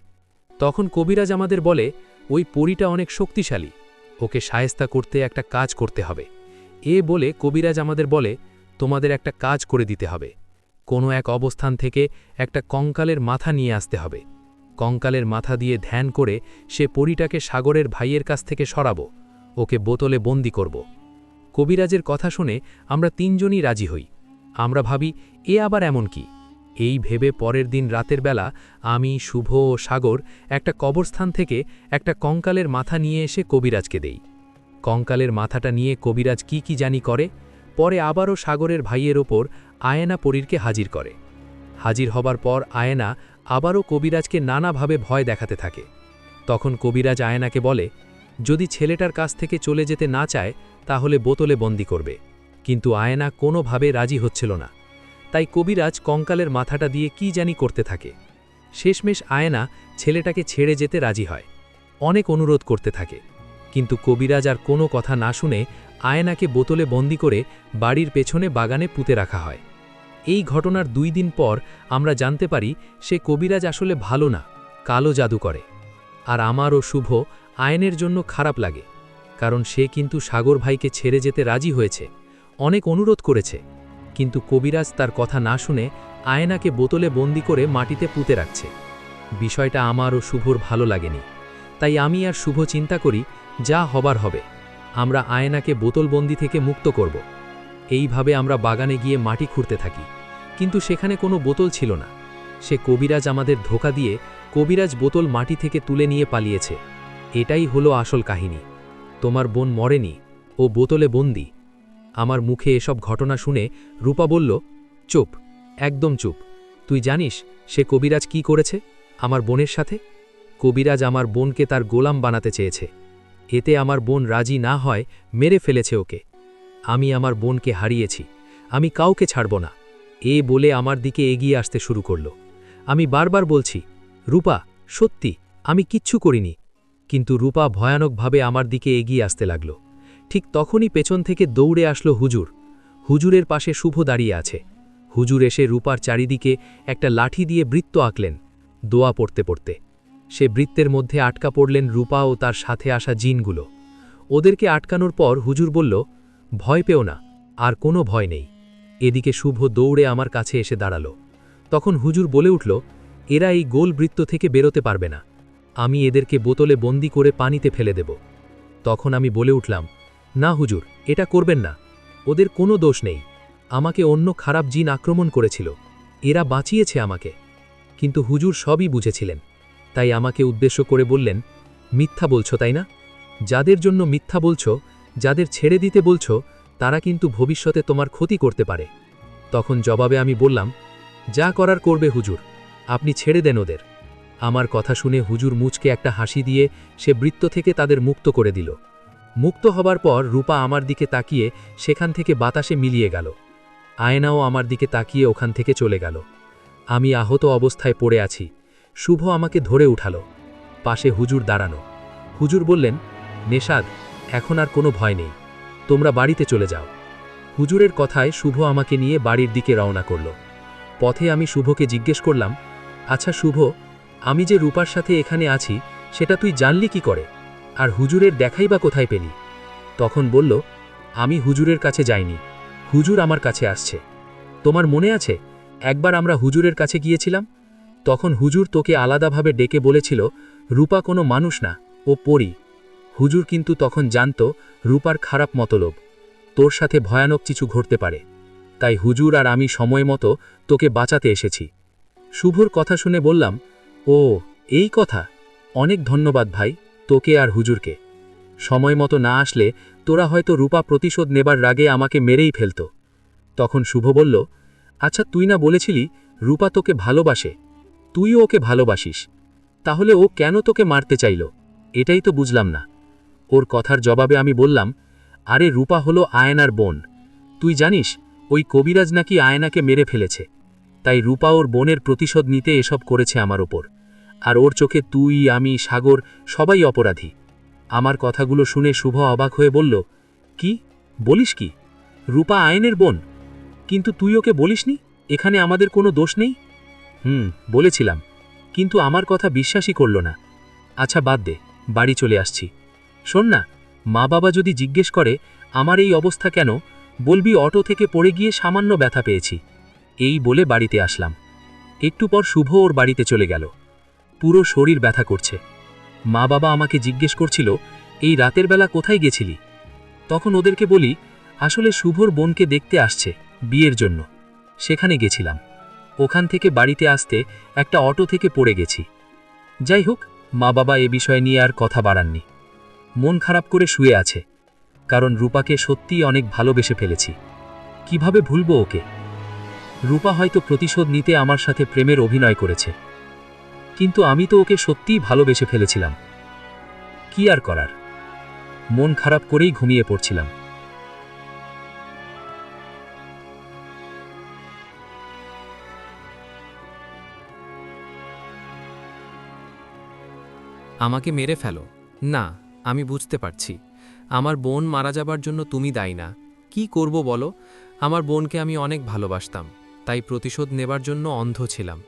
A: তখন কবিরাজ আমাদের বলে, ওই পরীটা অনেক শক্তিশালী, ওকে শায়েস্তা করতে একটা কাজ করতে হবে। এ বলে কবিরাজ আমাদের বলে, তোমাদের একটা কাজ করে দিতে হবে। কোনো এক অবস্থান থেকে একটা কঙ্কালের মাথা নিয়ে আসতে হবে। কঙ্কালের মাথা দিয়ে ধ্যান করে সে পরীটাকে সাগরের ভাইয়ের কাছ থেকে সরাবো, ওকে বোতলে বন্দি করব। কবিরাজের কথা শুনে আমরা 3 জনই রাজি হই। আমরা ভাবি, এ আবার এমন কি? এই ভেবে পরের দিন রাতের বেলা আমি, শুভ ও সাগর একটা কবরস্থান থেকে একটা কঙ্কালের মাথা নিয়ে এসে কবিরাজকে দেই। কঙ্কালের মাথাটা নিয়ে কবিরাজ কি জানি করে, পরে আবারও সাগরের ভাইয়ের ওপর আয়েনা পরীরকে হাজির করে। হাজির হবার পর আয়েনা আবারও কবিরাজকে নানাভাবে ভয় দেখাতে থাকে। তখন কবিরাজ আয়েনাকে বলে, যদি ছেলেটার কাছ থেকে চলে যেতে না চায় তাহলে বোতলে বন্দি করবে। কিন্তু আয়েনা কোনোভাবে রাজি হচ্ছিল না। তাই কবিরাজ কঙ্কালের মাথাটা দিয়ে কি জানি করতে থাকে। শেষমেশ আয়েনা ছেলেটাকে ছেড়ে যেতে রাজি হয়, অনেক অনুরোধ করতে থাকে। কিন্তু কবিরাজ আর কোনো কথা না শুনে আয়েনাকে বোতলে বন্দি করে বাড়ির পেছনে বাগানে পুঁতে রাখা হয়। এই ঘটনার 2 দিন পর আমরা জানতে পারি সে কবিরাজ আসলে ভালো না, কালো জাদু করে। আর আমার ও শুভ আয়েনের জন্য খারাপ লাগে, কারণ সে কিন্তু সাগর ভাইকে ছেড়ে যেতে রাজি হয়েছে, অনেক অনুরোধ করেছে। কিন্তু কবিরাজ তার কথা না শুনে আয়েনাকে বোতলে বন্দি করে মাটিতে পুঁতে রাখছে। বিষয়টা আমার ও শুভর ভালো লাগেনি। তাই আমি আর শুভ চিন্তা করি, যা হবার হবে, আমরা আয়েনাকে বোতলবন্দি থেকে মুক্ত করব। এইভাবে আমরা বাগানে গিয়ে মাটি খুঁড়তে থাকি, কিন্তু সেখানে কোনো বোতল ছিল না। সে কবিরাজ আমাদের ধোঁকা দিয়ে কবিরাজ বোতল মাটি থেকে তুলে নিয়ে পালিয়েছে। এটাই হলো আসল কাহিনী। তোমার বোন মরেনি, ও বোতলে বন্দি। আমার মুখে এসব ঘটনা শুনে রূপা বলল, চুপ, একদম চুপ। তুই জানিস সে কবিরাজ কি করেছে আমার বোনের সাথে? কবিরাজ আমার বোনকে তার গোলাম বানাতে চেয়েছে। এতে আমার বোন রাজি না হয় মেরে ফেলেছে ওকে। আমি আমার বোনকে হারিয়েছি,
C: আমি কাউকে ছাড়ব না। এ বলে আমার দিকে এগিয়ে আসতে শুরু করল। আমি বারবার বলছি, রূপা, সত্যি আমি কিচ্ছু করিনি। কিন্তু রূপা ভয়ানকভাবে আমার দিকে এগিয়ে আসতে লাগল। ঠিক তখনই পেছন থেকে দৌড়ে আসলো হুজুর। হুজুরের পাশে শুভ দাঁড়িয়ে আছে। হুজুর এসে রূপার চারিদিকে একটা লাঠি দিয়ে বৃত্ত আঁকলেন, দোয়া পড়তে পড়তে। সে বৃত্তের মধ্যে আটকা পড়লেন রূপা ও তার সাথে আসা জিনগুলো। ওদেরকে আটকানোর পর হুজুর বলল, ভয় পেও না, আর কোনো ভয় নেই। এদিকে শুভ দৌড়ে আমার কাছে এসে দাঁড়াল। তখন হুজুর বলে উঠল, এরা এই গোল বৃত্ত থেকে বেরোতে পারবে না। আমি এদেরকে বোতলে বন্দি করে পানিতে ফেলে দেব। তখন আমি বলে উঠলাম, না হুজুর, এটা করবেন না। ওদের কোনো দোষ নেই। আমাকে অন্য খারাপ জিন আক্রমণ করেছিল, এরা বাঁচিয়েছে আমাকে। কিন্তু হুজুর সবই বুঝেছিলেন, তাই আমাকে উদ্দেশ্য করে বললেন, মিথ্যা বলছো তাই না? যাদের জন্য মিথ্যা বলছো, যাদের ছেড়ে দিতে বলছো, তারা কিন্তু ভবিষ্যতে তোমার ক্ষতি করতে পারে। তখন জবাবে আমি বললাম, যা করার করবে হুজুর, আপনি ছেড়ে দেন ওদের। আমার কথা শুনে হুজুর মুচকে একটা হাসি দিয়ে সে বৃত্ত থেকে তাদের মুক্ত করে দিল। মুক্ত হবার পর রূপা আমার দিকে তাকিয়ে সেখান থেকে বাতাসে মিলিয়ে গেল। আয়নাও আমার দিকে তাকিয়ে ওখান থেকে চলে গেল। আমি আহত অবস্থায় পড়ে আছি। শুভ আমাকে ধরে উঠালো। পাশে হুজুর দাঁড়ানো। হুজুর বললেন, নেশাদ, এখন আর কোনো ভয় নেই, তোমরা বাড়িতে চলে যাও। হুজুরের কথায় শুভ আমাকে নিয়ে বাড়ির দিকে রওনা করল। পথে আমি শুভকে জিজ্ঞেস করলাম, আচ্ছা শুভ, আমি যে রূপার সাথে এখানে আছি সেটা তুই জানলি কি করে, আর হুজুরের দেখাই বা কোথায় পেলি? তখন বলল, আমি হুজুরের কাছে যাইনি, হুজুর আমার কাছে আসছে। তোমার মনে আছে একবার আমরা হুজুরের কাছে গিয়েছিলাম? তখন হুজুর তোকে আলাদাভাবে ডেকে বলেছিল, রূপা কোনো মানুষ না, ও পরী। হুজুর কিন্তু তখন জানত রূপার খারাপ মতলব, তোর সাথে ভয়ানক কিছু ঘটতে পারে। তাই হুজুর আর আমি সময় মতো তোকে বাঁচাতে এসেছি। শুভর কথা শুনে বললাম, ও এই কথা, অনেক ধন্যবাদ ভাই, তোকে আর হুজুরকে। সময় মতো না আসলে তোরা হয়তো রূপা প্রতিশোধ নেবার রাগে আমাকে মেরেই ফেলত। তখন শুভ বলল, আচ্ছা তুই না বলেছিলি রূপা তোকে ভালোবাসে, তুইও ওকে ভালোবাসিস, তাহলে ও কেন তোকে মারতে চাইল? এটাই তো বুঝলাম না। ওর কথার জবাবে আমি বললাম, আরে রূপা হলো আয়নার বোন। তুই জানিস ওই কবিরাজ নাকি আয়নাকে মেরে ফেলেছে, তাই রূপা ওর বোনের প্রতিশোধ নিতে এসব করেছে আমার ওপর। আর ওর চোখে তুই, আমি, সাগর সবাই অপরাধী। আমার কথাগুলো শুনে শুভ অবাক হয়ে বলল, কি বলিস কি? রূপা আয়নের বোন? কিন্তু তুই ওকে বলিসনি এখানে আমাদের কোনো দোষ নেই? বলেছিলাম, কিন্তু আমার কথা বিশ্বাসই করল না। আচ্ছা বাদ দে, বাড়ি চলে আসছি। শোন না, মা বাবা যদি জিজ্ঞেস করে আমার এই অবস্থা কেন, বলবি অটো থেকে পড়ে গিয়ে সামান্য ব্যথা পেয়েছি। এই বলে বাড়িতে আসলাম। একটু পর শুভ ওর বাড়িতে চলে গেল। পুরো শরীর ব্যথা করছে। মা বাবা আমাকে জিজ্ঞেস করছিল, এই রাতের বেলা কোথায় গেছিলি? তখন ওদেরকে বলি, আসলে শুভর বোনকে দেখতে আসছে বিয়ের জন্য, সেখানে গেছিলাম। ওখান থেকে বাড়িতে আসতে একটা অটো থেকে পড়ে গেছি। যাই হোক, মা বাবা এ বিষয় নিয়ে আর কথা বাড়াননি। মন খারাপ করে শুয়ে আছে, কারণ রূপাকে সত্যিই অনেক ভালোবেসে ফেলেছি। কিভাবে ভুলবো ওকে? রূপা হয়তো প্রতিশোধ নিতে আমার সাথে প্রেমের অভিনয় করেছে, কিন্তু আমি তো ওকে সত্যিই ভালোবেসে ফেলেছিলাম। কি আর করার? মন খারাপ করেই ঘুমিয়ে পড়ছিলাম।
A: আমাকে মেরে ফেলো না, আমি বুঝতে পারছি আমার বোন মারা যাবার জন্য তুমি দায়ী না। কি করব বলো? আমার বোনকে আমি অনেক ভালোবাসতাম, তাই প্রতিশোধ নেবার জন্য অন্ধ ছিলাম।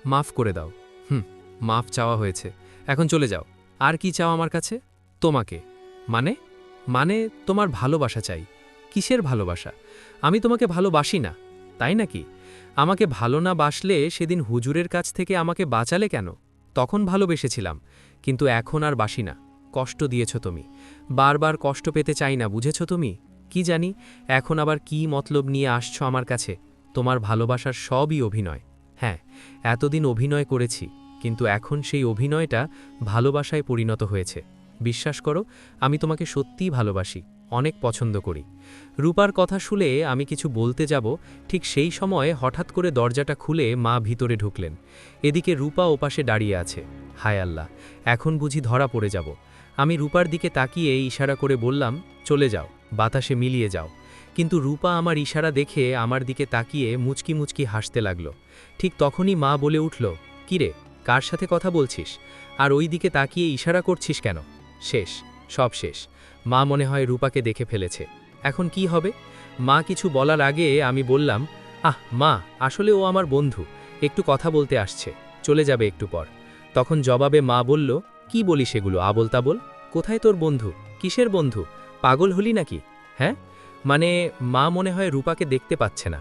A: মাফ করে দাও। মাফ চাওয়া হয়েছে, এখন চলে যাও। আর কি চাও আমার কাছে? তোমাকে। মানে? মানে তোমার ভালোবাসা চাই। কিসের ভালোবাসা? আমি তোমাকে ভালোবাসি না, তাই নাকি? আমাকে ভালো না বাসলে সেদিন হুজুরের কাছ থেকে আমাকে বাঁচালে কেন? তখন ভালোবেসেছিলাম, কিন্তু এখন আর বাসি না। কষ্ট দিয়েছ তুমি, বারবার কষ্ট পেতে চাই না, বুঝেছ তুমি? কি জানি এখন আবার কি মতলব নিয়ে আসছো আমার কাছে। তোমার ভালোবাসার সবই অভিনয়। হ্যাঁ, এতদিন অভিনয় করেছি, কিন্তু এখন সেই অভিনয়টা ভালোবাসায় পরিণত হয়েছে। বিশ্বাস করো, আমি তোমাকে সত্যিই ভালোবাসি, অনেক পছন্দ করি। রূপার কথা শুনে আমি কিছু বলতে যাব, ঠিক সেই সময় হঠাৎ করে দরজাটা খুলে মা ভিতরে ঢুকলেন। এদিকে রূপা ওপাশে দাঁড়িয়ে আছে। হায় আল্লাহ, এখন বুঝি ধরা পড়ে যাব। আমি রূপার দিকে তাকিয়ে ইশারা করে বললাম, চলে যাও, বাতাসে মিলিয়ে যাও।
B: কিন্তু রূপা আমার ইশারা দেখে আমার দিকে তাকিয়ে মুচকি মুচকি হাসতে লাগলো। ঠিক তখনই মা বলে উঠল, কিরে, কার সাথে কথা বলছিস? আর ওই দিকে তাকিয়ে ইশারা করছিস কেন? শেষ, সব শেষ। মা মনে হয় রূপাকে দেখে ফেলেছে। এখন কি হবে? মা কিছু বলার আগে আমি বললাম, মা, আসলে ও আমার বন্ধু, একটু কথা বলতে আসছে, চলে যাবে একটু পর। তখন জবাবে মা বলল, কি বলিস এগুলো আবোল তাবোল? কোথায় তোর বন্ধু? কিসের বন্ধু? পাগল হলি নাকি? হ্যাঁ, মানে মা মনে হয় রূপাকে দেখতে পাচ্ছে না।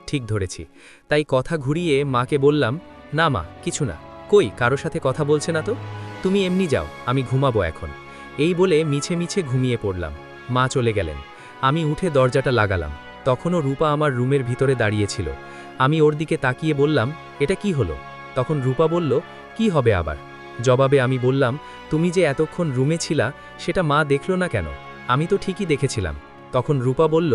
B: ঠিক ধরেছি। তাই কথা ঘুরিয়ে মাকে বললাম, না মা, কিছু না। কই, কারো সাথে কথা বলছে না তো। তুমি এমনি যাও, আমি ঘুমাবো এখন। এই বলে মিছে মিছে ঘুমিয়ে পড়লাম। মা চলে গেলেন। আমি উঠে দরজাটা লাগালাম। তখনও রূপা আমার রুমের ভিতরে দাঁড়িয়েছিল। আমি ওর দিকে তাকিয়ে বললাম, এটা কি হলো? তখন রূপা বলল, কি হবে আবার? জবাবে আমি বললাম, তুমি যে এতক্ষণ রুমে ছিলা সেটা মা দেখল না কেন? আমি তো ঠিকই দেখেছিলাম। তখন রূপা বলল,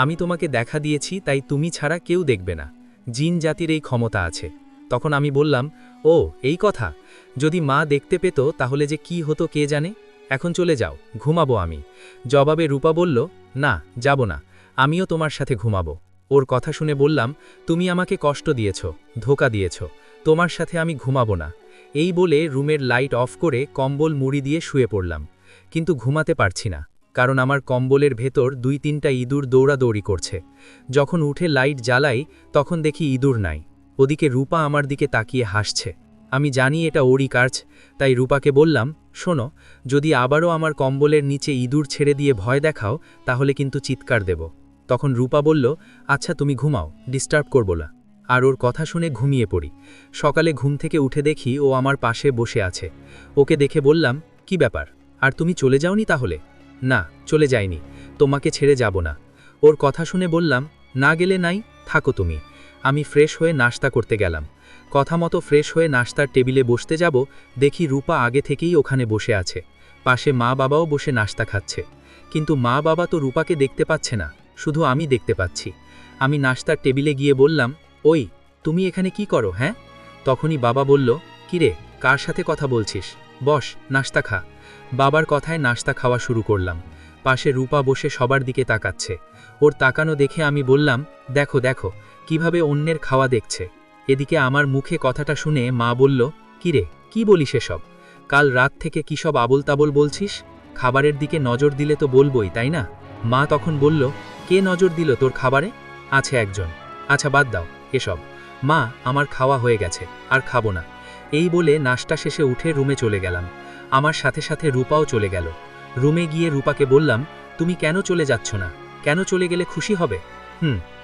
B: আমি তোমাকে দেখা দিয়েছি, তাই তুমি ছাড়া কেউ দেখবে না। জিন জাতির এই ক্ষমতা আছে। তখন আমি বললাম, ও এই কথা। যদি মা দেখতে পেত তাহলে যে কি হতো কে জানে। এখন চলে যাও, ঘুমাবো আমি। জবাবে রূপা বলল, না, যাব না, আমিও তোমার সাথে ঘুমাবো। ওর কথা শুনে বললাম, তুমি আমাকে কষ্ট দিয়েছ, ধোঁকা দিয়েছ, তোমার সাথে আমি ঘুমাবো না। এই বলে রুমের লাইট অফ করে কম্বল মুড়ি দিয়ে শুয়ে পড়লাম। কিন্তু ঘুমাতে পারছি না, কারণ আমার কম্বলের ভেতর 2-3টা ইঁদুর দৌড়াদৌড়ি করছে। যখন উঠে লাইট জ্বালাই তখন দেখি ইঁদুর নাই। ওদিকে রূপা আমার দিকে তাকিয়ে হাসছে। আমি জানি এটা ওরই কাজ, তাই রূপাকে বললাম, শোনো, যদি আবারও আমার কম্বলের নিচে ইঁদুর ছেড়ে দিয়ে ভয় দেখাও তাহলে কিন্তু চিৎকার দেব। তখন রূপা বলল, আচ্ছা তুমি ঘুমাও, ডিস্টার্ব করব না। আর ওর কথা শুনে ঘুমিয়ে পড়ি। সকালে ঘুম থেকে উঠে দেখি ও আমার পাশে বসে আছে। ওকে দেখে বললাম, কি ব্যাপার, আর তুমি চলে যাওনি তাহলে? না, চলে যাইনি, তোমাকে ছেড়ে যাব না। ওর কথা শুনে বললাম, না গেলে নাই, থাকো তুমি। আমি ফ্রেশ হয়ে নাস্তা করতে গেলাম। কথা মতো ফ্রেশ হয়ে নাস্তার টেবিলে বসতে যাব, দেখি রূপা আগে থেকেই ওখানে বসে আছে। পাশে মা বাবাও বসে নাস্তা খাচ্ছে। কিন্তু মা বাবা তো রূপাকে দেখতে পাচ্ছে না, শুধু আমি দেখতে পাচ্ছি। আমি নাস্তার টেবিলে গিয়ে বললাম, ওই, তুমি এখানে কি করো? হ্যাঁ? তখনই বাবা বলল, কিরে, কার সাথে কথা বলছিস? বস, নাস্তা খা। বাবার কথায় নাস্তা খাওয়া শুরু করলাম। পাশে রূপা বসে সবার দিকে তাকাচ্ছে। ওর তাকানো দেখে আমি বললাম, দেখো দেখো, কিভাবে অন্যের খাওয়া দেখছে। এদিকে আমার মুখে কথাটা শুনে মা বলল, কিরে, কি বলিস এসব? কাল রাত থেকে কি সব আবোল তাবোল বলছিস? খাবারের দিকে নজর দিলে তো বলবই, তাই না? মা তখন বলল, কে নজর দিল তোর খাবারে? আছে একজন। আচ্ছা বাদ দাও এসব। মা, আমার খাওয়া হয়ে গেছে, আর খাবো না। এই বলে নাস্তা শেষে উঠে রুমে চলে গেলাম। আমার সাথে সাথে রূপাও চলে গেল। রুমে গিয়ে রূপাকে বললাম, তুমি কেন চলে যাচ্ছ না? কেন চলে গেলে খুশি হবে?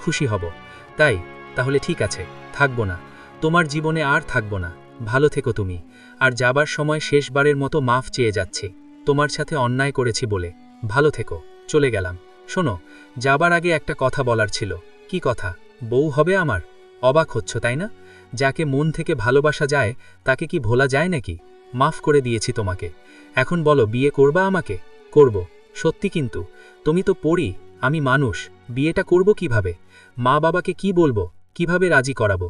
B: খুশি হব। তাই? তাহলে ঠিক আছে, থাকবো না, তোমার জীবনে আর থাকবো না। ভালো থেকো তুমি। আর যাবার সময় শেষবারের মতো মাফ চেয়ে যাচ্ছি, তোমার সাথে অন্যায় করেছি বলে। ভালো থেকো। চলে গেলাম। শোনো, যাবার আগে একটা কথা বলার ছিল। কি কথা? বউ হবে আমার? অবাক হচ্ছ তাই না? যাকে মন থেকে ভালোবাসা যায় তাকে কি ভোলা যায় নাকি? মাফ করে দিয়েছি তোমাকে। এখন বলো, বিয়ে করবা আমাকে? করব। সত্যি? কিন্তু তুমি তো পড়ি, আমি মানুষ, বিয়েটা করব কিভাবে? মা বাবাকে কি বলবো, কিভাবে রাজি করাবো?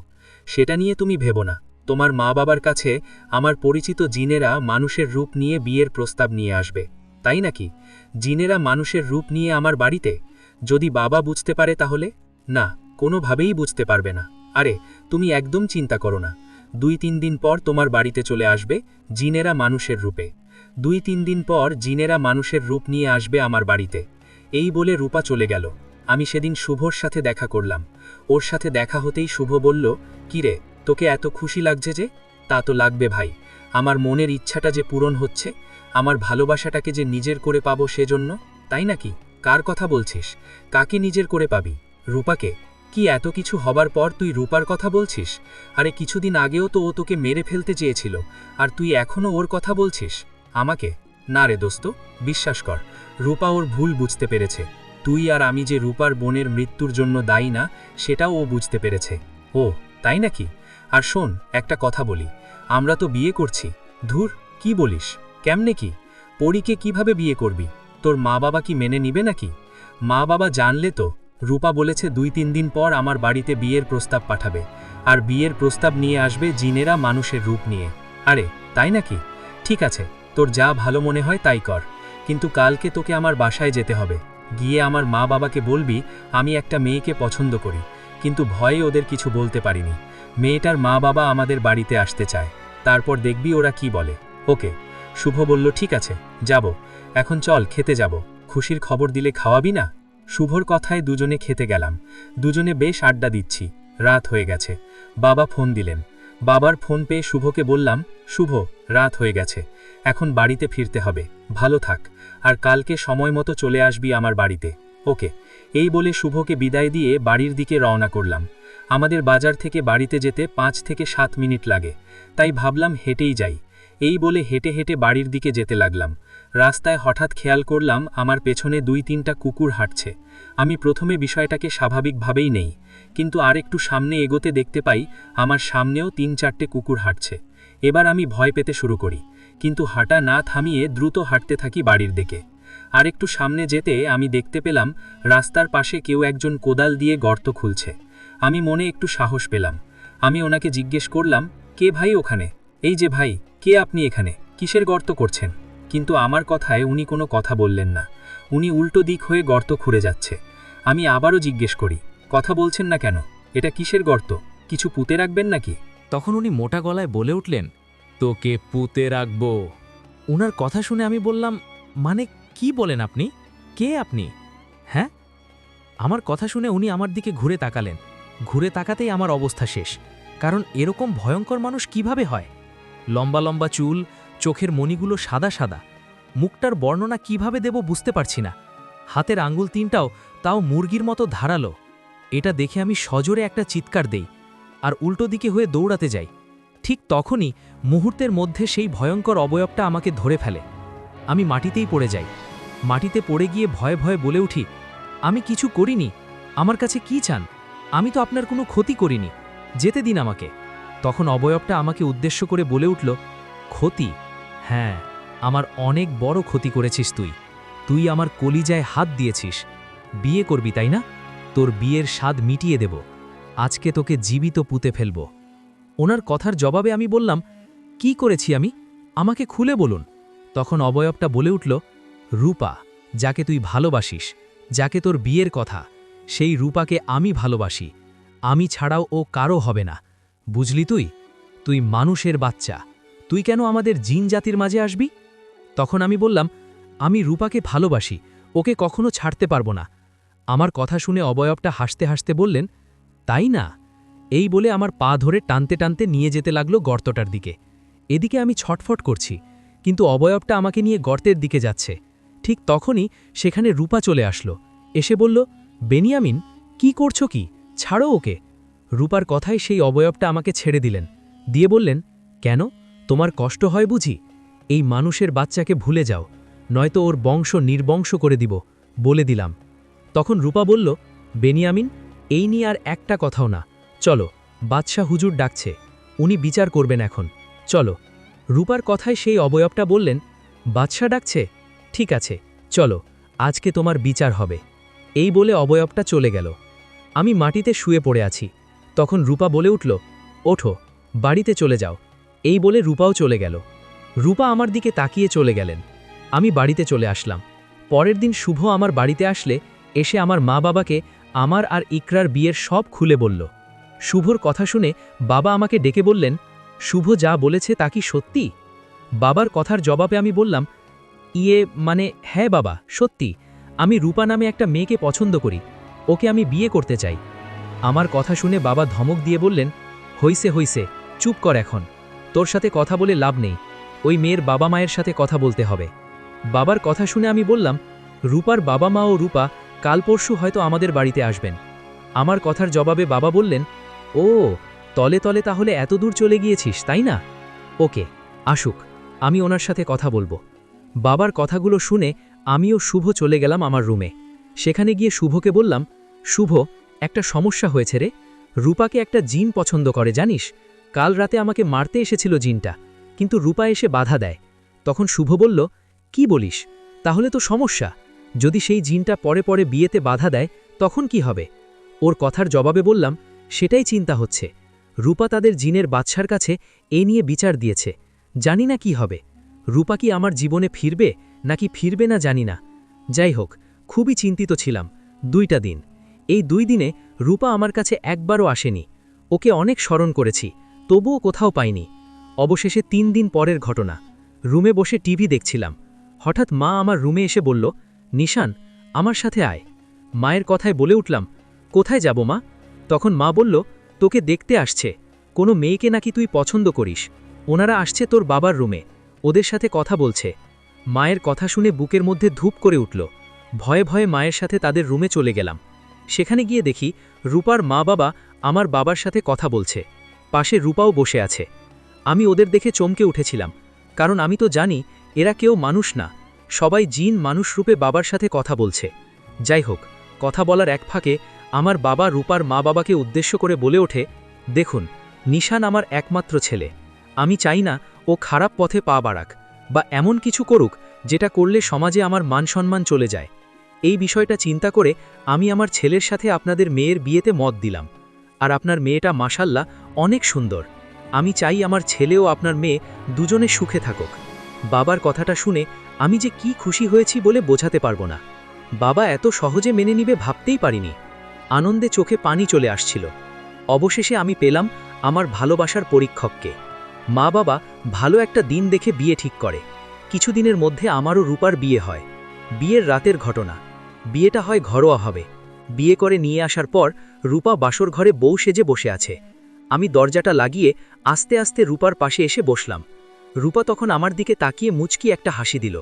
B: সেটা নিয়ে তুমি ভেবো না। তোমার মা বাবার কাছে আমার পরিচিত জিনেরা মানুষের রূপ নিয়ে বিয়ের প্রস্তাব নিয়ে আসবে। তাই নাকি? জিনেরা মানুষের রূপ নিয়ে আমার বাড়িতে? যদি বাবা বুঝতে পারে তাহলে? না, কোনোভাবেই বুঝতে পারবে না। আরে তুমি একদম চিন্তা করো না। 2-3 দিন পর তোমার বাড়িতে চলে আসবে জিনেরা মানুষের রূপে। 2-3 দিন পর জিনেরা মানুষের রূপ নিয়ে আসবে আমার বাড়িতে। এই বলে রূপা চলে গেল। আমি সেদিন শুভর সাথে দেখা করলাম। ওর সাথে দেখা হতেই শুভ বলল, কিরে, তোকে এত খুশি লাগছে যে? তা তো লাগবে ভাই, আমার মনের ইচ্ছাটা যে পূরণ হচ্ছে, আমার ভালোবাসাটাকে যে নিজের করে পাবো সেজন্য। তাই নাকি? কার কথা বলছিস? কাকে নিজের করে পাবি? রূপাকে? কি এত কিছু হবার পর তুই রূপার কথা বলছিস? আরে কিছুদিন আগেও তো ও তোকে মেরে ফেলতে চেয়েছিল, আর তুই এখনও ওর কথা বলছিস? আমাকে? না রে দোস্ত, বিশ্বাস কর, রূপা ওর ভুল বুঝতে পেরেছে। তুই আর আমি যে রূপার বোনের মৃত্যুর জন্য দায়ী না, সেটাও ও বুঝতে পেরেছে। ও তাই নাকি? আর শোন, একটা কথা বলি, আমরা তো বিয়ে করছি। ধুর, কি বলিস? কেমনে কি? পরীকে কিভাবে বিয়ে করবি? তোর মা বাবা কি মেনে নিবে নাকি? মা বাবা জানলে তো। রূপা বলেছে 2-3 দিন পর আমার বাড়িতে বিয়ের প্রস্তাব পাঠাবে, আর বিয়ের প্রস্তাব নিয়ে আসবে জিনেরা মানুষের রূপ নিয়ে। আরে তাই নাকি? ঠিক আছে, তোর যা ভালো মনে হয় তাই কর, কিন্তু কালকে তোকে আমার বাসায় যেতে হবে।
C: গিয়ে আমার মা বাবাকে বলবি আমি একটা মেয়েকে পছন্দ করি, কিন্তু ভয়ে ওদের কিছু বলতে পারিনি। মেয়েটার মা বাবা আমাদের বাড়িতে আসতে চায়, তারপর দেখবি ওরা কি বলে। ওকে। শুভ বলল ঠিক আছে, যাব। এখন চল খেতে যাব। খুশির খবর দিলে খাওয়াবি না? শুভর কথায় দুজনে খেতে গেলাম। দুজনে বেশ আড্ডা দিচ্ছি। রাত হয়ে গেছে। বাবা ফোন দিলেন। বাবার ফোন পেয়ে শুভকে বললাম, শুভ, রাত হয়ে গেছে, এখন বাড়িতে ফিরতে হবে, ভালো থাক, আর কালকে সময় মতো চলে আসবি আমার বাড়িতে। ওকে। এই বলে শুভকে বিদায় দিয়ে বাড়ির দিকে রওনা করলাম। আমাদের বাজার থেকে বাড়িতে যেতে 5 থেকে 7 মিনিট লাগে, তাই ভাবলাম হেঁটেই যাই। এই বলে হেঁটে হেঁটে বাড়ির দিকে যেতে লাগলাম। রাস্তায় হঠাৎ খেয়াল করলাম আমার পেছনে 2-3টা কুকুর হাঁটছে। আমি প্রথমে বিষয়টাকে স্বাভাবিকভাবেই নেই, কিন্তু আরেকটু সামনে এগোতে দেখতে পাই আমার সামনেও 3-4টে কুকুর হাঁটছে। এবার আমি ভয় পেতে শুরু করি, কিন্তু হাঁটা না থামিয়ে দ্রুত হাঁটতে থাকি বাড়ির দিকে। আরেকটু সামনে যেতে আমি দেখতে পেলাম রাস্তার পাশে কেউ একজন কোদাল দিয়ে গর্ত খুলছে। আমি মনে একটু সাহস পেলাম। আমি ওনাকে জিজ্ঞেস করলাম, কে ভাই ওখানে? এই যে ভাই, কে আপনি এখানে? কিসের গর্ত করছেন? কিন্তু আমার কথায় উনি কোনো কথা বললেন না। উনি উল্টো দিক হয়ে গর্ত খুঁড়ে যাচ্ছে। আমি আবারও জিজ্ঞেস করি, কথা বলছেন না কেন? এটা কিসের গর্ত? কিছু পুঁতে রাখবেন নাকি?
D: তখন উনি মোটা গলায় বলে উঠলেন, তোকে পুঁতে রাখব। উনার কথা শুনে আমি বললাম, মানে কি বলেন আপনি? কে আপনি? হ্যাঁ? আমার কথা শুনে উনি আমার দিকে ঘুরে তাকালেন। ঘুরে তাকাতেই আমার অবস্থা শেষ, কারণ এরকম ভয়ঙ্কর মানুষ কিভাবে হয়? লম্বা লম্বা চুল, চোখের মণিগুলো সাদা সাদা, মুখটার বর্ণনা কিভাবে দেব বুঝতে পারছি না। হাতের আঙ্গুল 3টাও তাও মুরগির মতো ধারালো। এটা দেখে আমি সজোরে একটা চিৎকার দেই আর উল্টো দিকে হয়ে দৌড়াতে যাই। ঠিক তখনই মুহূর্তের মধ্যে সেই ভয়ঙ্কর অবয়বটা আমাকে ধরে ফেলে। আমি মাটিতেই পড়ে যাই। মাটিতে পড়ে গিয়ে ভয়ে ভয়ে বলে উঠি, আমি কিছু করিনি, আমার কাছে কি চান? আমি তো আপনার কোনো ক্ষতি করিনি, যেতে দিন আমাকে। তখন অবয়বটা আমাকে উদ্দেশ্য করে বলে উঠল, ক্ষতি? হ্যাঁ, আমার অনেক বড় ক্ষতি করেছিস তুই। তুই আমার কলিজায় হাত দিয়েছিস। বিয়ে করবি তাই না? তোর বিয়ের স্বাদ মিটিয়ে দেব। আজকে তোকে জীবিত পুঁতে ফেলব। ওনার কথার জবাবে আমি বললাম, কি করেছি আমি? আমাকে খুলে বলুন। তখন অবয়বটা বলে উঠল, রূপা, যাকে তুই ভালোবাসিস, যাকে তোর বিয়ের কথা, সেই রূপাকে আমি ভালোবাসি। আমি ছাড়াও ও কারো হবে না। বুঝলি তুই? তুই মানুষের বাচ্চা, তুই কেন আমাদের জিন জাতির মাঝে আসবি? তখন আমি বললাম, আমি রূপাকে ভালোবাসি, ওকে কখনো ছাড়তে পারবো না। আমার কথা শুনে অবয়বটা হাসতে হাসতে বললেন, তাই না? এই বলে আমার পা ধরে টানতে টানতে নিয়ে যেতে লাগলো গর্তটার দিকে। এদিকে আমি ছটফট করছি, কিন্তু অবয়বটা আমাকে নিয়ে গর্তের দিকে যাচ্ছে। ঠিক তখনই সেখানে রূপা চলে আসলো। এসে বলল, বেনিয়ামিন, কি করছো কি? ছাড়ো ওকে। রূপার কথায় সেই অবয়বটা আমাকে ছেড়ে দিলেন, দিয়ে বললেন, কেন, তোমার কষ্ট হয় বুঝি? এই মানুষের বাচ্চাকে ভুলে যাও, নয়তো ওর বংশ নির্বংশ করে দিব, বলে দিলাম। তখন রূপা বলল, বেনিয়ামিন, এই নিয়ে আর একটা কথাও না, চলো, বাদশাহ হুজুর ডাকছে, উনি বিচার করবেন এখন, চলো। রূপার কথায় সেই অবয়বটা বললেন, বাদশাহ ডাকছে? ঠিক আছে, চলো, আজকে তোমার বিচার হবে। এই বলে অবয়বটা চলে গেল। আমি মাটিতে শুয়ে পড়ে আছি। তখন রূপা বলে উঠল, ওঠো, বাড়িতে চলে যাও। এই বলে রূপাও চলে গেল। রূপা আমার দিকে তাকিয়ে চলে গেলেন। আমি বাড়িতে চলে আসলাম। পরের দিন শুভ আমার বাড়িতে আসলে এসে আমার মা বাবাকে আমার আর ইকরার বিয়ের সব খুলে বলল। শুভর কথা শুনে বাবা আমাকে ডেকে বললেন, শুভ যা বলেছে তা কি সত্যি? বাবার কথার জবাবে আমি বললাম, মানে হ্যাঁ বাবা, সত্যি, আমি রূপা নামে একটা মেয়েকে পছন্দ করি, ওকে আমি বিয়ে করতে চাই। আমার কথা শুনে বাবা ধমক দিয়ে বললেন, হইছে হইছে, চুপ কর এখন, তোর সাথে কথা বলে লাভ নেই, ওই মেয়ের বাবা মায়ের সাথে কথা বলতে হবে। বাবার কথা শুনে আমি বললাম, রূপার বাবা মা ও রূপা কাল পরশু হয়তো আমাদের বাড়িতে আসবেন। আমার কথার জবাবে বাবা বললেন, ও, তলে তলে তাহলে এত দূর চলে গিয়েছিস তাই না? ওকে, আসুক, আমি ওনার সাথে কথা বলবো। বাবার কথাগুলো শুনে আমিও শুভ চলে গেলাম আমার রুমে। সেখানে গিয়ে শুভকে বললাম, শুভ, একটা সমস্যা হয়েছে রে। রূপাকে একটা জিন পছন্দ করে জানিস? কাল রাতে আমাকে মারতে এসেছিল জিনটা, কিন্তু রূপা এসে বাধা দেয়। তখন শুভ বলল, কি বলিস? তাহলে তো সমস্যা। যদি সেই জিনটা পরে পরে বিয়েতে বাধা দেয় তখন কি হবে? ওর কথার জবাবে বললাম, সেটাই চিন্তা হচ্ছে। রূপা তাদের জিনের বাদশার কাছে এ নিয়ে বিচার দিয়েছে, জানি না কি হবে। রূপা কি আমার জীবনে ফিরবে নাকি ফিরবে না জানি না। যাই হোক,
C: খুবই চিন্তিত ছিলাম 2টা দিন। এই 2 দিনে রূপা আমার কাছে একবারও আসেনি। ওকে অনেক স্মরণ করেছি, তবুও কোথাও পাইনি। অবশেষে 3 দিন পরের ঘটনা। রুমে বসে টিভি দেখছিলাম। হঠাৎ মা আমার রুমে এসে বলল, নিশান, আমার সাথে আয়। মায়ের কথায় বলে উঠলাম, কোথায় যাব মা? তখন মা বলল, তোকে দেখতে আসছে কোনো মেয়েকে নাকি তুই পছন্দ করিস। ওনারা আসছে তোর বাবার রুমে, ওদের সাথে কথা বলছে। মায়ের কথা শুনে বুকের মধ্যে ধূপ করে উঠল। ভয়ে ভয়ে মায়ের সাথে তাদের রুমে চলে গেলাম। সেখানে গিয়ে দেখি রূপার মা বাবা আমার বাবার সাথে কথা বলছে। পাশে রূপাও বসে আছে। আমি ওদের দেখে চমকে উঠেছিলাম, কারণ আমি তো জানি এরা কেউ মানুষ না, সবাই জিন মানুষ রূপে বাবার সাথে কথা বলছে। যাই হোক, কথা বলার এক ফাঁকে আমার বাবা রূপার মা বাবাকে উদ্দেশ্য করে বলে ওঠে, দেখুন, নিশান আমার একমাত্র ছেলে। আমি চাই না ও খারাপ পথে পা বাড়াক বা এমন কিছু করুক যেটা করলে সমাজে আমার মান সম্মান চলে যায়। এই বিষয়টা চিন্তা করে আমি আমার ছেলের সাথে আপনাদের মেয়ের বিয়েতে মত দিলাম। আর আপনার মেয়েটা মাশাল্লাহ অনেক সুন্দর। আমি চাই আমার ছেলে ও আপনার মেয়ে দুজনে সুখে থাকুক। বাবার কথাটা শুনে আমি যে কি খুশি হয়েছি বলে বোঝাতে পারবো না। বাবা এত সহজে মেনে নিবে ভাবতেই পারিনি। আনন্দে চোখে পানি চলে আসছিল। অবশেষে আমি পেলাম আমার ভালোবাসার পরীক্ষককে। মা বাবা ভালো একটা দিন দেখে বিয়ে ঠিক করে। কিছুদিনের মধ্যে আমারও রূপার বিয়ে হয়। বিয়ের রাতের ঘটনা। বিয়েটা হয় ঘরোয়াভাবে। বিয়ে করে নিয়ে আসার পর রূপা বাসর ঘরে বউ সেজে বসে আছে। আমি দরজাটা লাগিয়ে আস্তে আস্তে রূপার পাশে এসে বসলাম। রূপা তখন আমার দিকে তাকিয়ে মুচকি একটা হাসি দিল।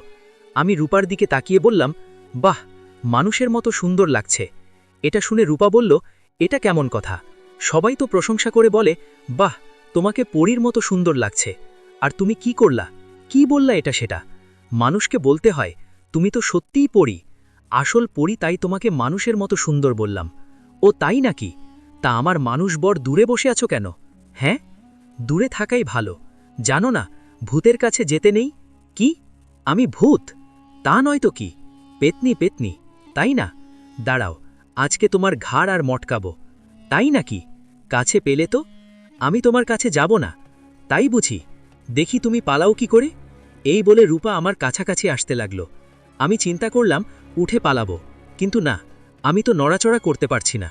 C: আমি রূপার দিকে তাকিয়ে বললাম, বাহ, মানুষের মতো সুন্দর লাগছে। এটা শুনে রূপা বলল, এটা কেমন কথা? সবাই তো প্রশংসা করে বলে, বাহ, তোমাকে পরীর মতো সুন্দর লাগছে। আর তুমি কি করলা, কি বললা এটা সেটা? মানুষকে বলতে হয়, তুমি তো সত্যিই পরী, আসল পরী, তাই তোমাকে মানুষের মতো সুন্দর বললাম। ও তাই নাকি? তা আমার মানুষ বর দূরে বসে আছো কেন? হ্যাঁ, দূরে থাকাই ভালো। জানো না, ভূতের কাছে যেতে নেই। কি? আমি ভূত? তা নয় তো কি, পেতনি পেতনি, তাই না? দাঁড়াও, আজকে তোমার ঘাড় আর মটকাবো। তাই নাকি? কাছে পেলে তো? আমি তোমার কাছে যাব না, তাই বুঝি? দেখি তুমি পালাও কি করে। এই বলে রূপা আমার কাছাকাছি আসতে লাগলো। আমি চিন্তা করলাম উঠে পালাবো, কিন্তু না, আমি তো নড়াচড়া করতে পারছি না।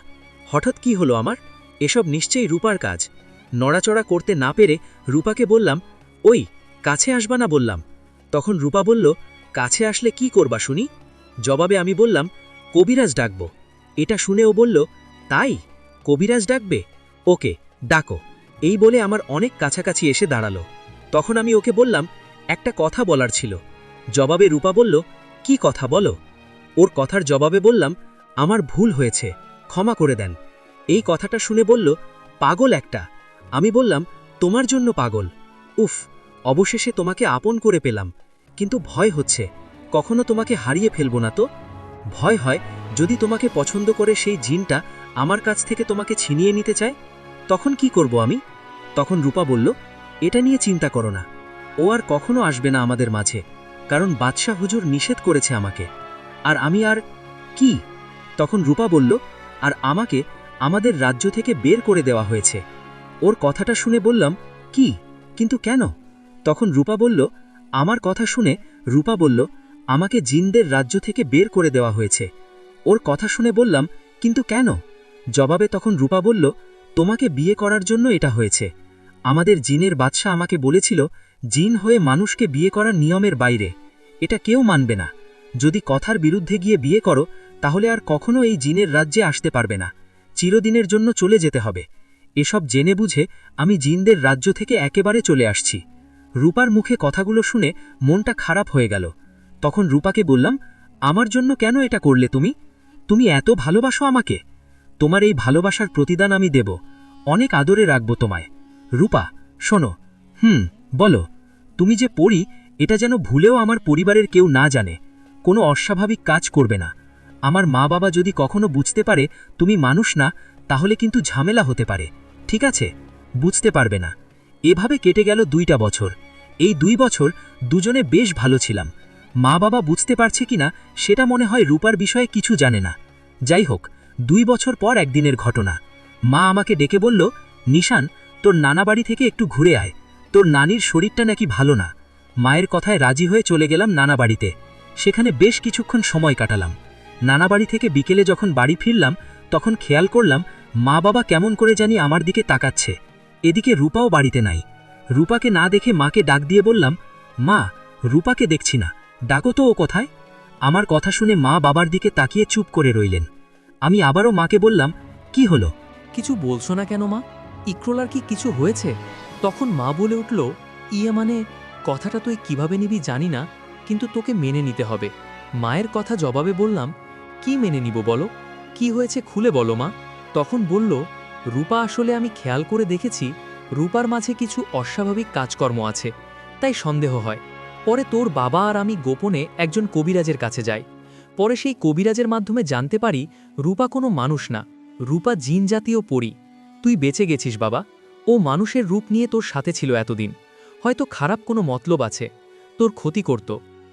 C: হঠাৎ কি হলো আমার? এসব নিশ্চয়ই রূপার কাজ। নড়াচড়া করতে না পেরে রূপাকে বললাম, ওই, কাছে আসবা না বললাম। তখন রূপা বলল, কাছে আসলে কি করবা শুনি? জবাবে আমি বললাম, কবিরাজ ডাকবো। এটা শুনে ও বলল, তাই? কবিরাজ ডাকবে? ওকে, ডাকো। এই বলে আমার অনেক কাছাকাছি এসে দাঁড়ালো। তখন আমি ওকে বললাম, একটা কথা বলার ছিল। জবাবে রূপা বলল, কি কথা বলো? ওর কথার জবাবে বললাম, আমার ভুল হয়েছে, ক্ষমা করে দেন। এই কথাটা শুনে বলল, পাগল একটা। আমি বললাম, তোমার জন্য পাগল? উফ, অবশেষে তোমাকে আপন করে পেলাম, কিন্তু ভয় হচ্ছে, কখনো তোমাকে হারিয়ে ফেলবো না তো? ভয় হয় যদি তোমাকে পছন্দ করে সেই জিনটা আমার কাছ থেকে তোমাকে ছিনিয়ে নিতে চায়, তখন কি করব আমি? তখন রূপা বলল, এটা নিয়ে চিন্তা করো না, ও আর কখনো আসবে না আমাদের মাঝে, কারণ বাদশাহ হুজুর নিষেধ করেছে আমাকে। আর আমি আর কি? তখন রূপা বলল, আর আমাকে আমাদের রাজ্য থেকে বের করে দেওয়া হয়েছে। ওর কথাটা শুনে বললাম, কি? কিন্তু কেন? তখন রূপা বলল, আমার কথা শুনে রূপা বলল, আমাকে জিনদের রাজ্য থেকে বের করে দেওয়া হয়েছে। ওর কথা শুনে বললাম, কিন্তু কেন? জবাবে তখন রূপা বলল, তোমাকে বিয়ে করার জন্য এটা হয়েছে। আমাদের জিনের বাদশা আমাকে বলেছিল, জিন হয়ে মানুষকে বিয়ে করার নিয়মের বাইরে, এটা কেউ মানবে না। যদি কথার বিরুদ্ধে গিয়ে বিয়ে করো, তাহলে আর কখনো এই জিনের রাজ্যে আসতে পারবে না, চিরদিনের জন্য চলে যেতে হবে। এসব জেনে বুঝে আমি জিনদের রাজ্য থেকে একেবারে চলে আসছি। রূপার মুখে কথাগুলো শুনে মনটা খারাপ হয়ে গেল। তখন রূপাকে বললাম, আমার জন্য কেন এটা করলে তুমি? তুমি এত ভালোবাসো আমাকে। তোমার এই ভালোবাসার প্রতিদান আমি দেব, অনেক আদরে রাখবো তোমায়। রূপা, শোনো। বলো। তুমি যে পড়ি, এটা যেন ভুলেও আমার পরিবারের কেউ না জানে। কোনো অস্বাভাবিক কাজ করবে না। আমার মা বাবা যদি কখনো বুঝতে পারে তুমি মানুষ না, তাহলে কিন্তু ঝামেলা হতে পারে, ঠিক আছে? বুঝতে পারবে না। এভাবে কেটে গেল 2টা বছর। এই 2 বছর দুজনে বেশ ভালো ছিলাম। মা বাবা বুঝতে পারছে কিনা সেটা মনে হয় রূপার বিষয়ে কিছু জানে না। যাই হোক, 2 বছর পর একদিনের ঘটনা। মা আমাকে ডেকে বলল, নিশান, তোর নানা বাড়ি থেকে একটু ঘুরে আয়, তোর নানির শরীরটা নাকি ভালো না। মায়ের কথায় রাজি হয়ে চলে গেলাম নানা বাড়িতে। সেখানে বেশ কিছুক্ষণ সময় কাটালাম। নানাবাড়ি থেকে বিকেলে যখন বাড়ি ফিরলাম তখন খেয়াল করলাম মা বাবা কেমন করে জানি আমার দিকে তাকাচ্ছে। এদিকে রূপাও বাড়িতে নাই। রূপাকে না দেখে মাকে ডাক দিয়ে বললাম, মা, রূপাকে দেখছি না, ডাকো তো, ও কোথায়? আমার কথা শুনে মা বাবার দিকে তাকিয়ে চুপ করে রইলেন। আমি আবারও মাকে বললাম, কি হলো?
E: কিছু বলছো না কেন মা? ইক্রোলার কি কিছু হয়েছে? তখন মা বলে উঠল, মানে কথাটা তুই কিভাবে নিবি জানি না, কিন্তু তোকে মেনে নিতে হবে। মায়ের কথা জবাবে বললাম, কি মেনে নিব বলো? কি হয়েছে খুলে বলো মা। তখন বলল, রূপা আসলে আমি খেয়াল করে দেখেছি রূপার মাঝে কিছু অস্বাভাবিক কাজকর্ম আছে, তাই সন্দেহ হয়। পরে তোর বাবা আর আমি গোপনে একজন কবিরাজের কাছে যাই। পরে সেই কবিরাজের মাধ্যমে জানতে পারি রূপা কোনো মানুষ না, রূপা জিন জাতীয় পরী। তুই বেঁচে গেছিস বাবা। ও মানুষের রূপ নিয়ে তোর সাথে ছিল এতদিন। হয়তো খারাপ কোনো মতলব আছে, তোর ক্ষতি করত।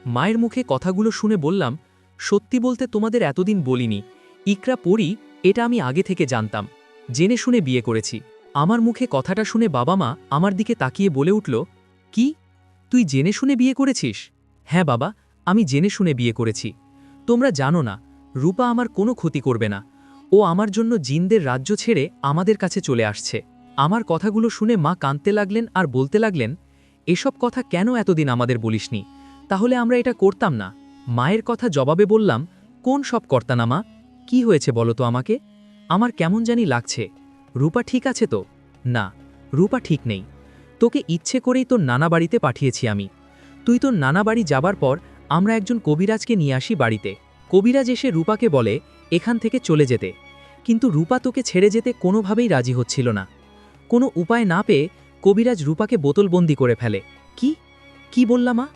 E: মায়ের মুখে কথাগুলো শুনে বললাম, সত্যি বলতে তোমাদের এতদিন বলিনি, ইকরা পরী, এটা আমি আগে থেকে জানতাম, জেনে শুনে বিয়ে করেছি। আমার মুখে কথাটা শুনে বাবা মা আমার দিকে তাকিয়ে বলে উঠল, কি, তুই জেনে শুনে বিয়ে করেছিস? হ্যাঁ বাবা, আমি জেনে শুনে বিয়ে করেছি। তোমরা জানো না, রূপা আমার কোনো ক্ষতি করবে না। ও আমার জন্য জিনদের রাজ্য ছেড়ে আমাদের কাছে চলে আসছে। আমার কথাগুলো শুনে মা কাঁদতে লাগলেন আর বলতে লাগলেন, এসব কথা কেন এতদিন আমাদের বলিসনি? তাহলে আমরা এটা করতাম না। মায়ের কথা জবাবে বললাম, কোন সব কর্তা না মা? কি হয়েছে বলো তো আমাকে? আমার কেমন জানি লাগছে। রূপা ঠিক আছে তো? না, রূপা ঠিক নেই। তোকে ইচ্ছে করেই তোর নানা বাড়িতে পাঠিয়েছি আমি। তুই তোর নানা বাড়ি যাবার পর আমরা একজন কবিরাজকে নিয়ে আসি বাড়িতে। কবিরাজ এসে রূপাকে বলে এখান থেকে চলে যেতে, কিন্তু রূপা তোকে ছেড়ে যেতে কোনোভাবেই রাজি হচ্ছিল না। কোনো উপায় না পেয়ে কবিরাজ রূপাকে বোতলবন্দি করে ফেলে। কি বললা মা?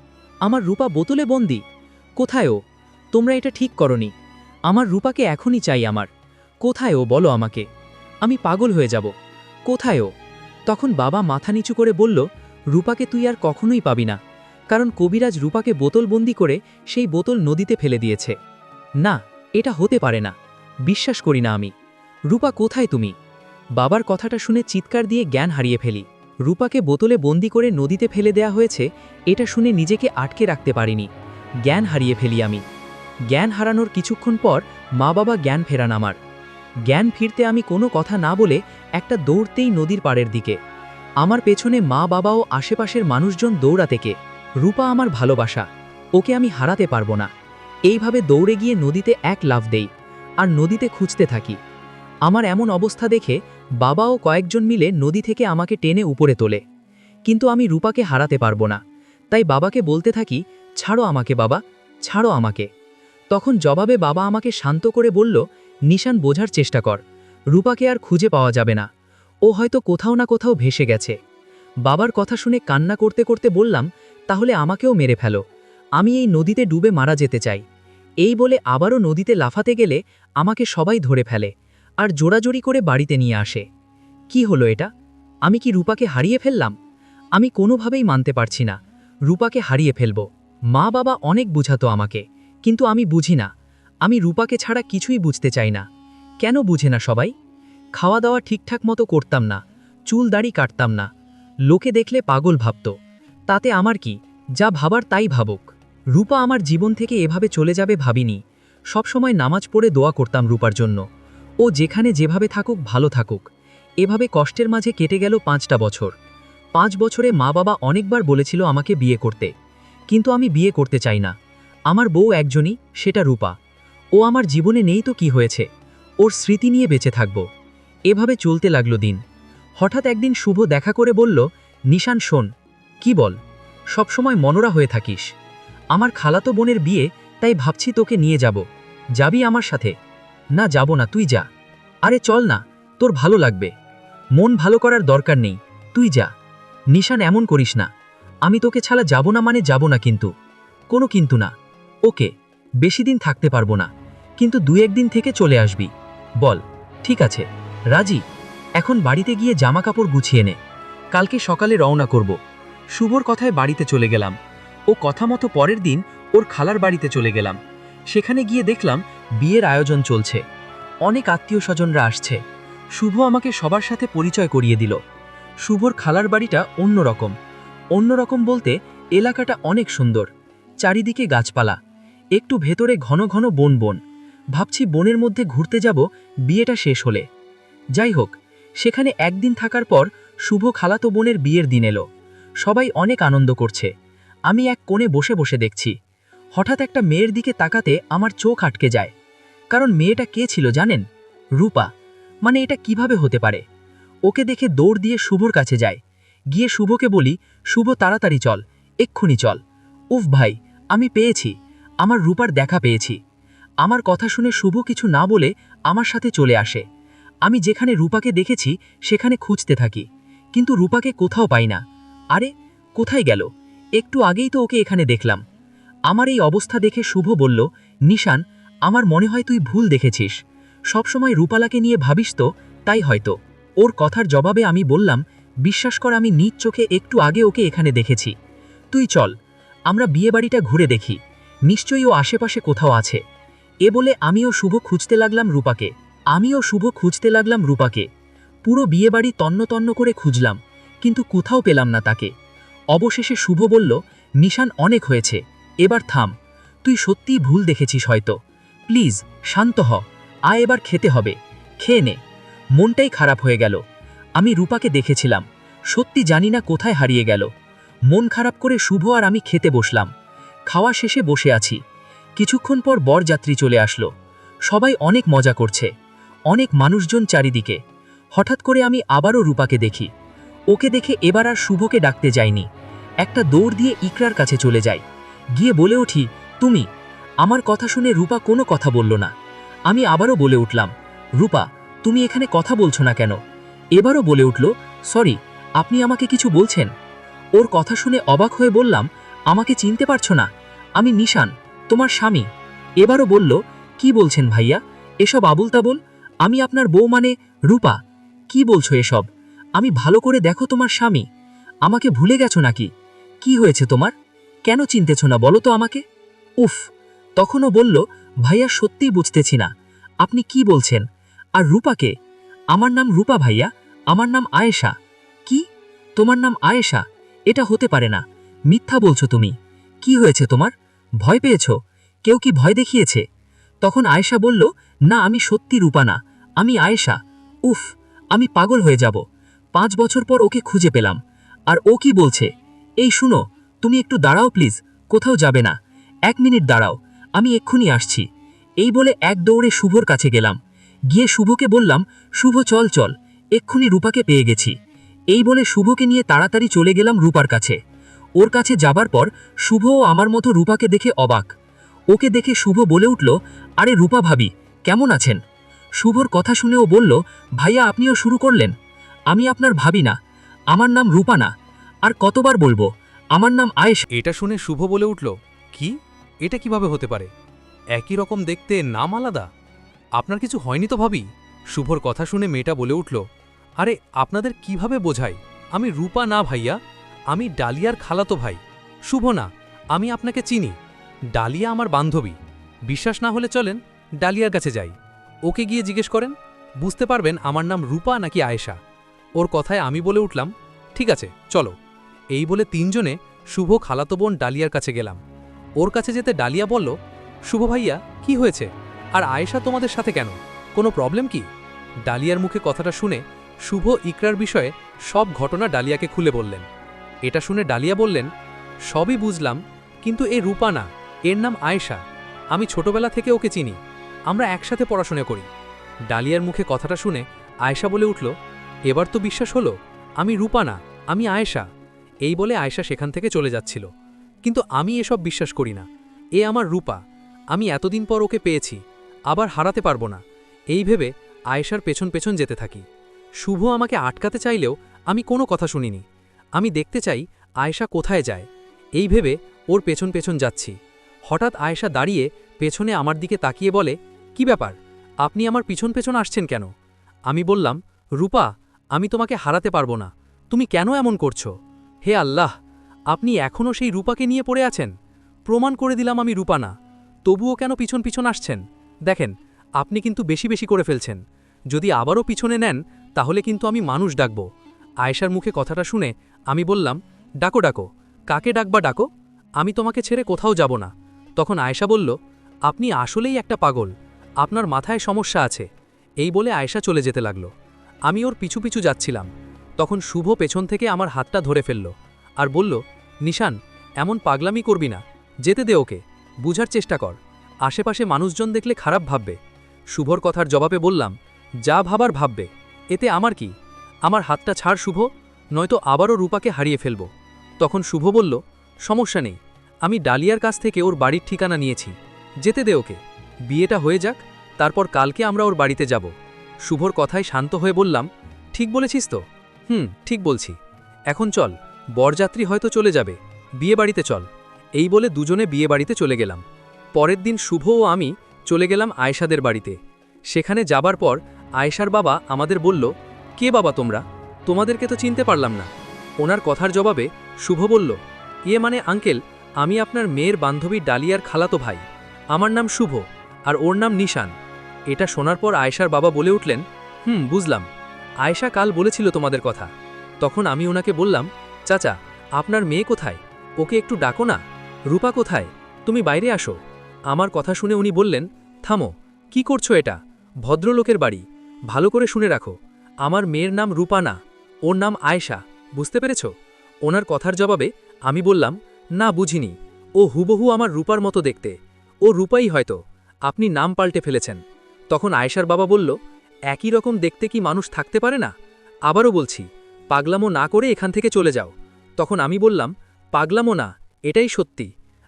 E: আমার রূপা বোতলে বন্দি? কোথায় ও? তোমরা এটা ঠিক করনি। আমার রূপাকে এখনই চাই আমার। কোথায় ও বলো আমাকে? আমি পাগল হয়ে যাব। কোথায় ও? তখন বাবা মাথা নিচু করে বলল, রূপাকে তুই আর কখনোই পাবি না, কারণ কবিরাজ রূপাকে বোতলবন্দি করে সেই বোতল নদীতে ফেলে দিয়েছে। না, এটা হতে পারে না, বিশ্বাস করি না আমি। রূপা কোথায় তুমি? বাবার কথাটা শুনে চিৎকার দিয়ে জ্ঞান হারিয়ে ফেলি। রূপাকে বোতলে বন্দি করে নদীতে ফেলে দেয়া হয়েছে, এটা শুনে নিজেকে আটকে রাখতে পারিনি। জ্ঞান হারিয়ে ফেলি আমি। জ্ঞান হারানোর কিছুক্ষণ পর মা বাবা জ্ঞান ফেরান আমার। জ্ঞান ফিরতে আমি কোনো কথা না বলে একটা দৌড়তেই নদীর পাড়ের দিকে। আমার পেছনে মা বাবা ও আশেপাশের মানুষজন দৌড়াতে কে। রূপা আমার ভালোবাসা, ওকে আমি হারাতে পারবো না। এইভাবে দৌড়ে গিয়ে নদীতে এক লাফ দেই আর নদীতে খুঁজতে থাকি। আমার এমন অবস্থা দেখে বাবা ও কয়েকজন মিলে নদী থেকে আমাকে টেনে উপরে তোলে, কিন্তু আমি রূপাকে হারাতে পারবো না। তাই বাবাকে বলতে থাকি, ছাড়ো আমাকে বাবা, ছাড়ো আমাকে। তখন জবাবে বাবা আমাকে শান্ত করে বলল, নিশান, বোঝার চেষ্টা কর, রূপাকে আর খুঁজে পাওয়া যাবে না, ও হয়তো কোথাও না কোথাও ভেসে গেছে। বাবার কথা শুনে কান্না করতে করতে বললাম, তাহলে আমাকেও মেরে ফেলো, আমি এই নদীতে ডুবে মারা যেতে চাই। এই বলে আবারও নদীতে লাফাতে গেলে আমাকে সবাই ধরে ফেলে আর জোড়াজোড়ি করে বাড়িতে নিয়ে আসে। কি হলো এটা? আমি কি রূপাকে হারিয়ে ফেললাম? আমি কোনোভাবেই মানতে পারছি না রূপাকে হারিয়ে ফেলব। মা বাবা অনেক বুঝাতো আমাকে, কিন্তু আমি বুঝি না। আমি রূপাকে ছাড়া কিছুই বুঝতে চাই না। কেন বুঝে না সবাই? খাওয়া দাওয়া ঠিকঠাক মতো করতাম না, চুল দাড়ি কাটতাম না, লোকে দেখলে পাগল ভাবত। তাতে আমার কি, যা ভাবার তাই ভাবুক। রূপা আমার জীবন থেকে এভাবে চলে যাবে ভাবিনি। সবসময় নামাজ পড়ে দোয়া করতাম রূপার জন্য, ও যেখানে যেভাবে থাকুক ভালো থাকুক। এভাবে কষ্টের মাঝে কেটে গেল 5টা বছর। 5 বছরে মা বাবা অনেকবার বলেছিল আমাকে বিয়ে করতে, কিন্তু আমি বিয়ে করতে চাই না। আমার বউ একজনই, সেটা রূপা। ও আমার জীবনে নেই তো কি হয়েছে, ওর স্মৃতি নিয়ে বেঁচে থাকব। এভাবে চলতে লাগলো দিন। হঠাৎ একদিন শুভ দেখা করে বলল, নিশান শোন। কি বল? সবসময় মনোরা হয়ে থাকিস। আমার খালাতো বোনের বিয়ে, তাই ভাবছি তোকে নিয়ে যাব। যাবি আমার সাথে? না, যাব না, তুই যা। আরে চল না, তোর ভালো লাগবে। মন ভালো করার দরকার নেই, তুই যা। নিশান, এমন করিস না। আমি তোকে ছাড়া যাব না মানে যাব না, কিন্তু কোনো কিন্তু না। ওকে, বেশি দিন থাকতে পারবো না, কিন্তু 2-1 দিন থেকে চলে আসবি। বল, ঠিক আছে, রাজি? এখন বাড়িতে গিয়ে জামা কাপড় গুছিয়ে নে, কালকে সকালে রওনা করব। শুভর কথায় বাড়িতে চলে গেলাম। ও কথা মতো পরের দিন ওর খালার বাড়িতে চলে গেলাম। সেখানে গিয়ে দেখলাম বিয়ের আয়োজন চলছে, অনেক আত্মীয় স্বজনরা আসছে। শুভ আমাকে সবার সাথে পরিচয় করিয়ে দিল। শুভর খালার বাড়িটা অন্যরকম। অন্যরকম বলতে এলাকাটা অনেক সুন্দর, চারিদিকে গাছপালা, একটু ভেতরে ঘন ঘন বন বন।
C: ভাবছি বোনের মধ্যে ঘুরতে যাব বিয়েটা শেষ হলে। যাই হোক, সেখানে একদিন থাকার পর শুভ খালাতো বোনের বিয়ের দিন এলো। সবাই অনেক আনন্দ করছে। আমি এক কোণে বসে বসে দেখছি। হঠাৎ একটা মেয়ের দিকে তাকাতে আমার চোখ আটকে যায়। কারণ মেয়েটা কে ছিল জানেন? রূপা। মানে এটা কিভাবে হতে পারে? ওকে দেখে দৌড় দিয়ে শুভর কাছে যায়। গিয়ে শুভকে বলি, শুভ তাড়াতাড়ি চল, এক্ষুনি চল। উফ ভাই, আমি পেয়েছি, আমার রূপার দেখা পেয়েছি। আমার কথা শুনে শুভ কিছু না বলে আমার সাথে চলে আসে। আমি যেখানে রূপাকে দেখেছি সেখানে খুঁজতে থাকি, কিন্তু রূপাকে কোথাও পাই না। আরে কোথায় গেল? একটু আগেই তো ওকে এখানে দেখলাম। আমার এই অবস্থা দেখে শুভ বলল, নিশান, আমার মনে হয় তুই ভুল দেখেছিস। সবসময় রূপালাকে নিয়ে ভাবিস তো, তাই হয়তো। ওর কথার জবাবে আমি বললাম, বিশ্বাস কর আমি নিজ চোখে একটু আগে ওকে এখানে দেখেছি। তুই চল, আমরা বিয়েবাড়িটা ঘুরে দেখি, নিশ্চয়ই ও আশেপাশে কোথাও আছে। এ বলে আমিও শুভ খুঁজতে লাগলাম রূপাকে। পুরো বিয়েবাড়ি তন্ন তন্ন করে খুঁজলাম, কিন্তু কোথাও পেলাম না তাকে। অবশেষে শুভ বলল, নিশান অনেক হয়েছে, এবার থাম, তুই সত্যিই ভুল দেখেছিস হয়তো। প্লিজ শান্ত হ, আয় এবার খেতে হবে, খেয়ে নে। মনটাই খারাপ হয়ে গেল। আমি রূপাকে দেখেছিলাম, সত্যি জানি না কোথায় হারিয়ে গেল। মন খারাপ করে শুভ আর আমি খেতে বসলাম। খাওয়া শেষে বসে আছি। কিছুক্ষণ পর বরযাত্রী চলে আসলো। সবাই অনেক মজা করছে, অনেক মানুষজন চারিদিকে। হঠাৎ করে আমি আবারও রূপাকে দেখি। ওকে দেখে এবার আর শুভকে ডাকতে যাইনি, একটা দৌড় দিয়ে ইকরার কাছে চলে যাই। গিয়ে বলে উঠি, তুমি। আমার কথা শুনে রূপা কোনো কথা বলল না। আমি আবারও বলে উঠলাম, রূপা, তুমি এখানে কথা বলছো না কেন? এবারও বলে উঠল, সরি, আপনি আমাকে কিছু বলছেন? ওর কথা শুনে অবাক হয়ে বললাম, আমাকে চিনতে পারছো না? আমি নিশান, তোমার স্বামী। এবারও বলল, কি বলছেন ভাইয়া, এসব আবুল তাবুল? আমি আপনার বউ মানে রূপা। কি বলছো এসব? আমি ভালো করে দেখো, তোমার স্বামী। আমাকে ভুলে গেছো নাকি? কি হয়েছে তোমার? কেন চিনতেছ না বলো তো আমাকে? উফ। তখনও বলল, ভাইয়া সত্যিই বুঝতেছি না, আপনি কি বলছেন? আর রূপাকে? আমার নাম রূপা ভাইয়া, আমার নাম আয়েশা। কি? তোমার নাম আয়েশা? এটা হতে পারে না, মিথ্যা বলছো তুমি। কি হয়েছে তোমার? ভয় পেয়েছ? কেউ কি ভয় দেখিয়েছে? তখন আয়েশা বলল, না আমি সত্যি রূপা না, আমি আয়েশা। উফ, আমি পাগল হয়ে যাব। 5 বছর পর ওকে খুঁজে পেলাম, আর ও কি বলছে? এই শুনো, তুমি একটু দাঁড়াও প্লিজ, কোথাও যাবে না। 1 মিনিট দাঁড়াও, আমি এক্ষুনি আসছি। এই বলে এক দৌড়ে শুভর কাছে গেলাম। গিয়ে শুভকে বললাম, শুভ চল চল, এক্ষুনি রূপাকে পেয়ে গেছি। এই বলে শুভকে নিয়ে তাড়াতাড়ি চলে গেলাম রূপার কাছে। ওর কাছে যাবার পর শুভও আমার মতো রূপাকে দেখে অবাক। ওকে দেখে শুভ বলে উঠল, আরে রূপা ভাবি, কেমন আছেন? শুভর কথা শুনেও বলল, ভাইয়া আপনিও শুরু করলেন? আমি আপনার ভাবি না, আমার নাম রূপা না। আর কতবার বলবো, আমার নাম আয়েশা।
B: এটা শুনে শুভ বলে উঠল, কি? এটা কিভাবে হতে পারে? একই রকম দেখতে, নাম আলাদা। আপনার কিছু হয়নি তো ভাবি? শুভর কথা শুনে মেয়েটা বলে উঠল, আরে আপনাদের কিভাবে বোঝাই, আমি রূপা না ভাইয়া, আমি ডালিয়ার খালাতো ভাই। শুভ না, আমি আপনাকে চিনি। ডালিয়া আমার বান্ধবী। বিশ্বাস না হলে চলেন ডালিয়ার কাছে যাই, ওকে গিয়ে জিজ্ঞেস করেন, বুঝতে পারবেন আমার নাম রূপা নাকি আয়েশা। ওর কথায় আমি বলে উঠলাম, ঠিক আছে চলো। এই বলে 3 জনে শুভ খালাতো বোন ডালিয়ার কাছে গেলাম। ওর কাছে যেতে ডালিয়া বলল, শুভ ভাইয়া কি হয়েছে, আর আয়েশা তোমাদের সাথে কেন, কোনো প্রবলেম কি? ডালিয়ার মুখে কথাটা শুনে শুভ ইকরার বিষয়ে সব ঘটনা ডালিয়াকে খুলে বললেন। এটা শুনে ডালিয়া বললেন, সবই বুঝলাম, কিন্তু এ রূপা না, এর নাম আয়েশা। আমি ছোটবেলা থেকে ওকে চিনি, আমরা একসাথে পড়াশোনা করি। ডালিয়ার মুখে কথাটা শুনে আয়েশা বলে উঠল, এবার তো বিশ্বাস হলো, আমি রূপা না, আমি আয়েশা। এই বলে আয়েশা সেখান থেকে চলে যাচ্ছিল। কিন্তু আমি এসব বিশ্বাস করি না, এ আমার রূপা, আমি এতদিন পর ওকে পেয়েছি, আবার হারাতে পারবো না। এই ভেবে আয়েশার পেছন পেছন যেতে থাকি। শুভ আমাকে আটকাতে চাইলেও আমি কোনো কথা শুনিনি। আমি দেখতে চাই আয়েশা কোথায় যায়, এই ভেবে ওর পেছন পেছন যাচ্ছি। হঠাৎ আয়েশা দাঁড়িয়ে পেছনে আমার দিকে তাকিয়ে বলে, কি ব্যাপার, আপনি আমার পিছন পেছন আসছেন কেন? আমি বললাম, রূপা, আমি তোমাকে হারাতে পারবো না, তুমি কেন এমন করছো? হে আল্লাহ, আপনি এখনও সেই রূপাকে নিয়ে পড়ে আছেন। প্রমাণ করে দিলাম আমি রূপা না, তবুও কেন পিছন পিছন আসছেন? দেখেন, আপনি কিন্তু বেশি বেশি করে ফেলছেন। যদি আবারও পিছনে নেন তাহলে কিন্তু আমি মানুষ ডাকব। আয়েশার মুখে কথাটা শুনে আমি বললাম, ডাকো ডাকো, কাকে ডাকবা ডাকো, আমি তোমাকে ছেড়ে কোথাও যাব না। তখন আয়েশা বলল, আপনি আসলেই একটা পাগল,
C: আপনার মাথায় সমস্যা আছে। এই বলে আয়েশা চলে যেতে লাগলো। আমি ওর পিছু পিছু যাচ্ছিলাম। তখন শুভ পেছন থেকে আমার হাতটা ধরে ফেলল আর বলল, নিশান, এমন পাগলামি করবি না, যেতে দে ওকে, বুঝার চেষ্টা কর, আশেপাশে মানুষজন দেখলে খারাপ ভাববে। শুভর কথার জবাবে বললাম, যা ভাবার ভাববে, এতে আমার কি? আমার হাতটা ছাড় শুভ, নয়তো আবারও রূপাকে হারিয়ে ফেলব। তখন শুভ বলল, সমস্যা নেই, আমি ডালিয়ার কাছ থেকে ওর বাড়ির ঠিকানা নিয়েছি, যেতে দে ওকে, বিয়েটা হয়ে যাক, তারপর কালকে আমরা ওর বাড়িতে যাব। শুভর কথায় শান্ত হয়ে বললাম, ঠিক বলেছিস তো? ঠিক বলছি। এখন চল, বরযাত্রী হয়তো চলে যাবে, বিয়ে বাড়িতে চল। এই বলে দুজনে বিয়ে বাড়িতে চলে গেলাম। পরের দিন শুভ ও আমি চলে গেলাম আয়েশাদের বাড়িতে। সেখানে যাবার পর আয়েশার বাবা আমাদের বলল, কে বাবা তোমরা? তোমাদেরকে তো চিনতে পারলাম না। ওনার কথার জবাবে শুভ বলল, মানে আঙ্কেল, আমি আপনার মেয়ের বান্ধবী ডালিয়ার খালাতো ভাই। আমার নাম শুভ আর ওর নাম নিশান। এটা শোনার পর আয়েশার বাবা বলে উঠলেন, বুঝলাম, আয়েশা কাল বলেছিল তোমাদের কথা। তখন আমি ওনাকে বললাম, চাচা, আপনার মেয়ে কোথায়? ওকে একটু ডাকো না। রূপা কোথায়? তুমি বাইরে আসো। আমার কথা শুনে উনি বললেন, থামো, কি করছো এটা? ভদ্রলোকের বাড়ি, ভালো করে শুনে রাখো, আমার মেয়ের নাম রূপা না, ওর নাম আয়েশা, বুঝতে পেরেছ? ওনার কথার জবাবে আমি বললাম, না, বুঝিনি, ও হুবহু আমার রূপার মতো দেখতে, ও রূপাই হয়তো, আপনি নাম পাল্টে ফেলেছেন। তখন আয়েশার বাবা বলল, একই রকম দেখতে কি মানুষ থাকতে পারে না? আবারও বলছি, পাগলামো না করে এখান থেকে চলে যাও। তখন আমি বললাম, পাগলামো না, এটাই সত্যি,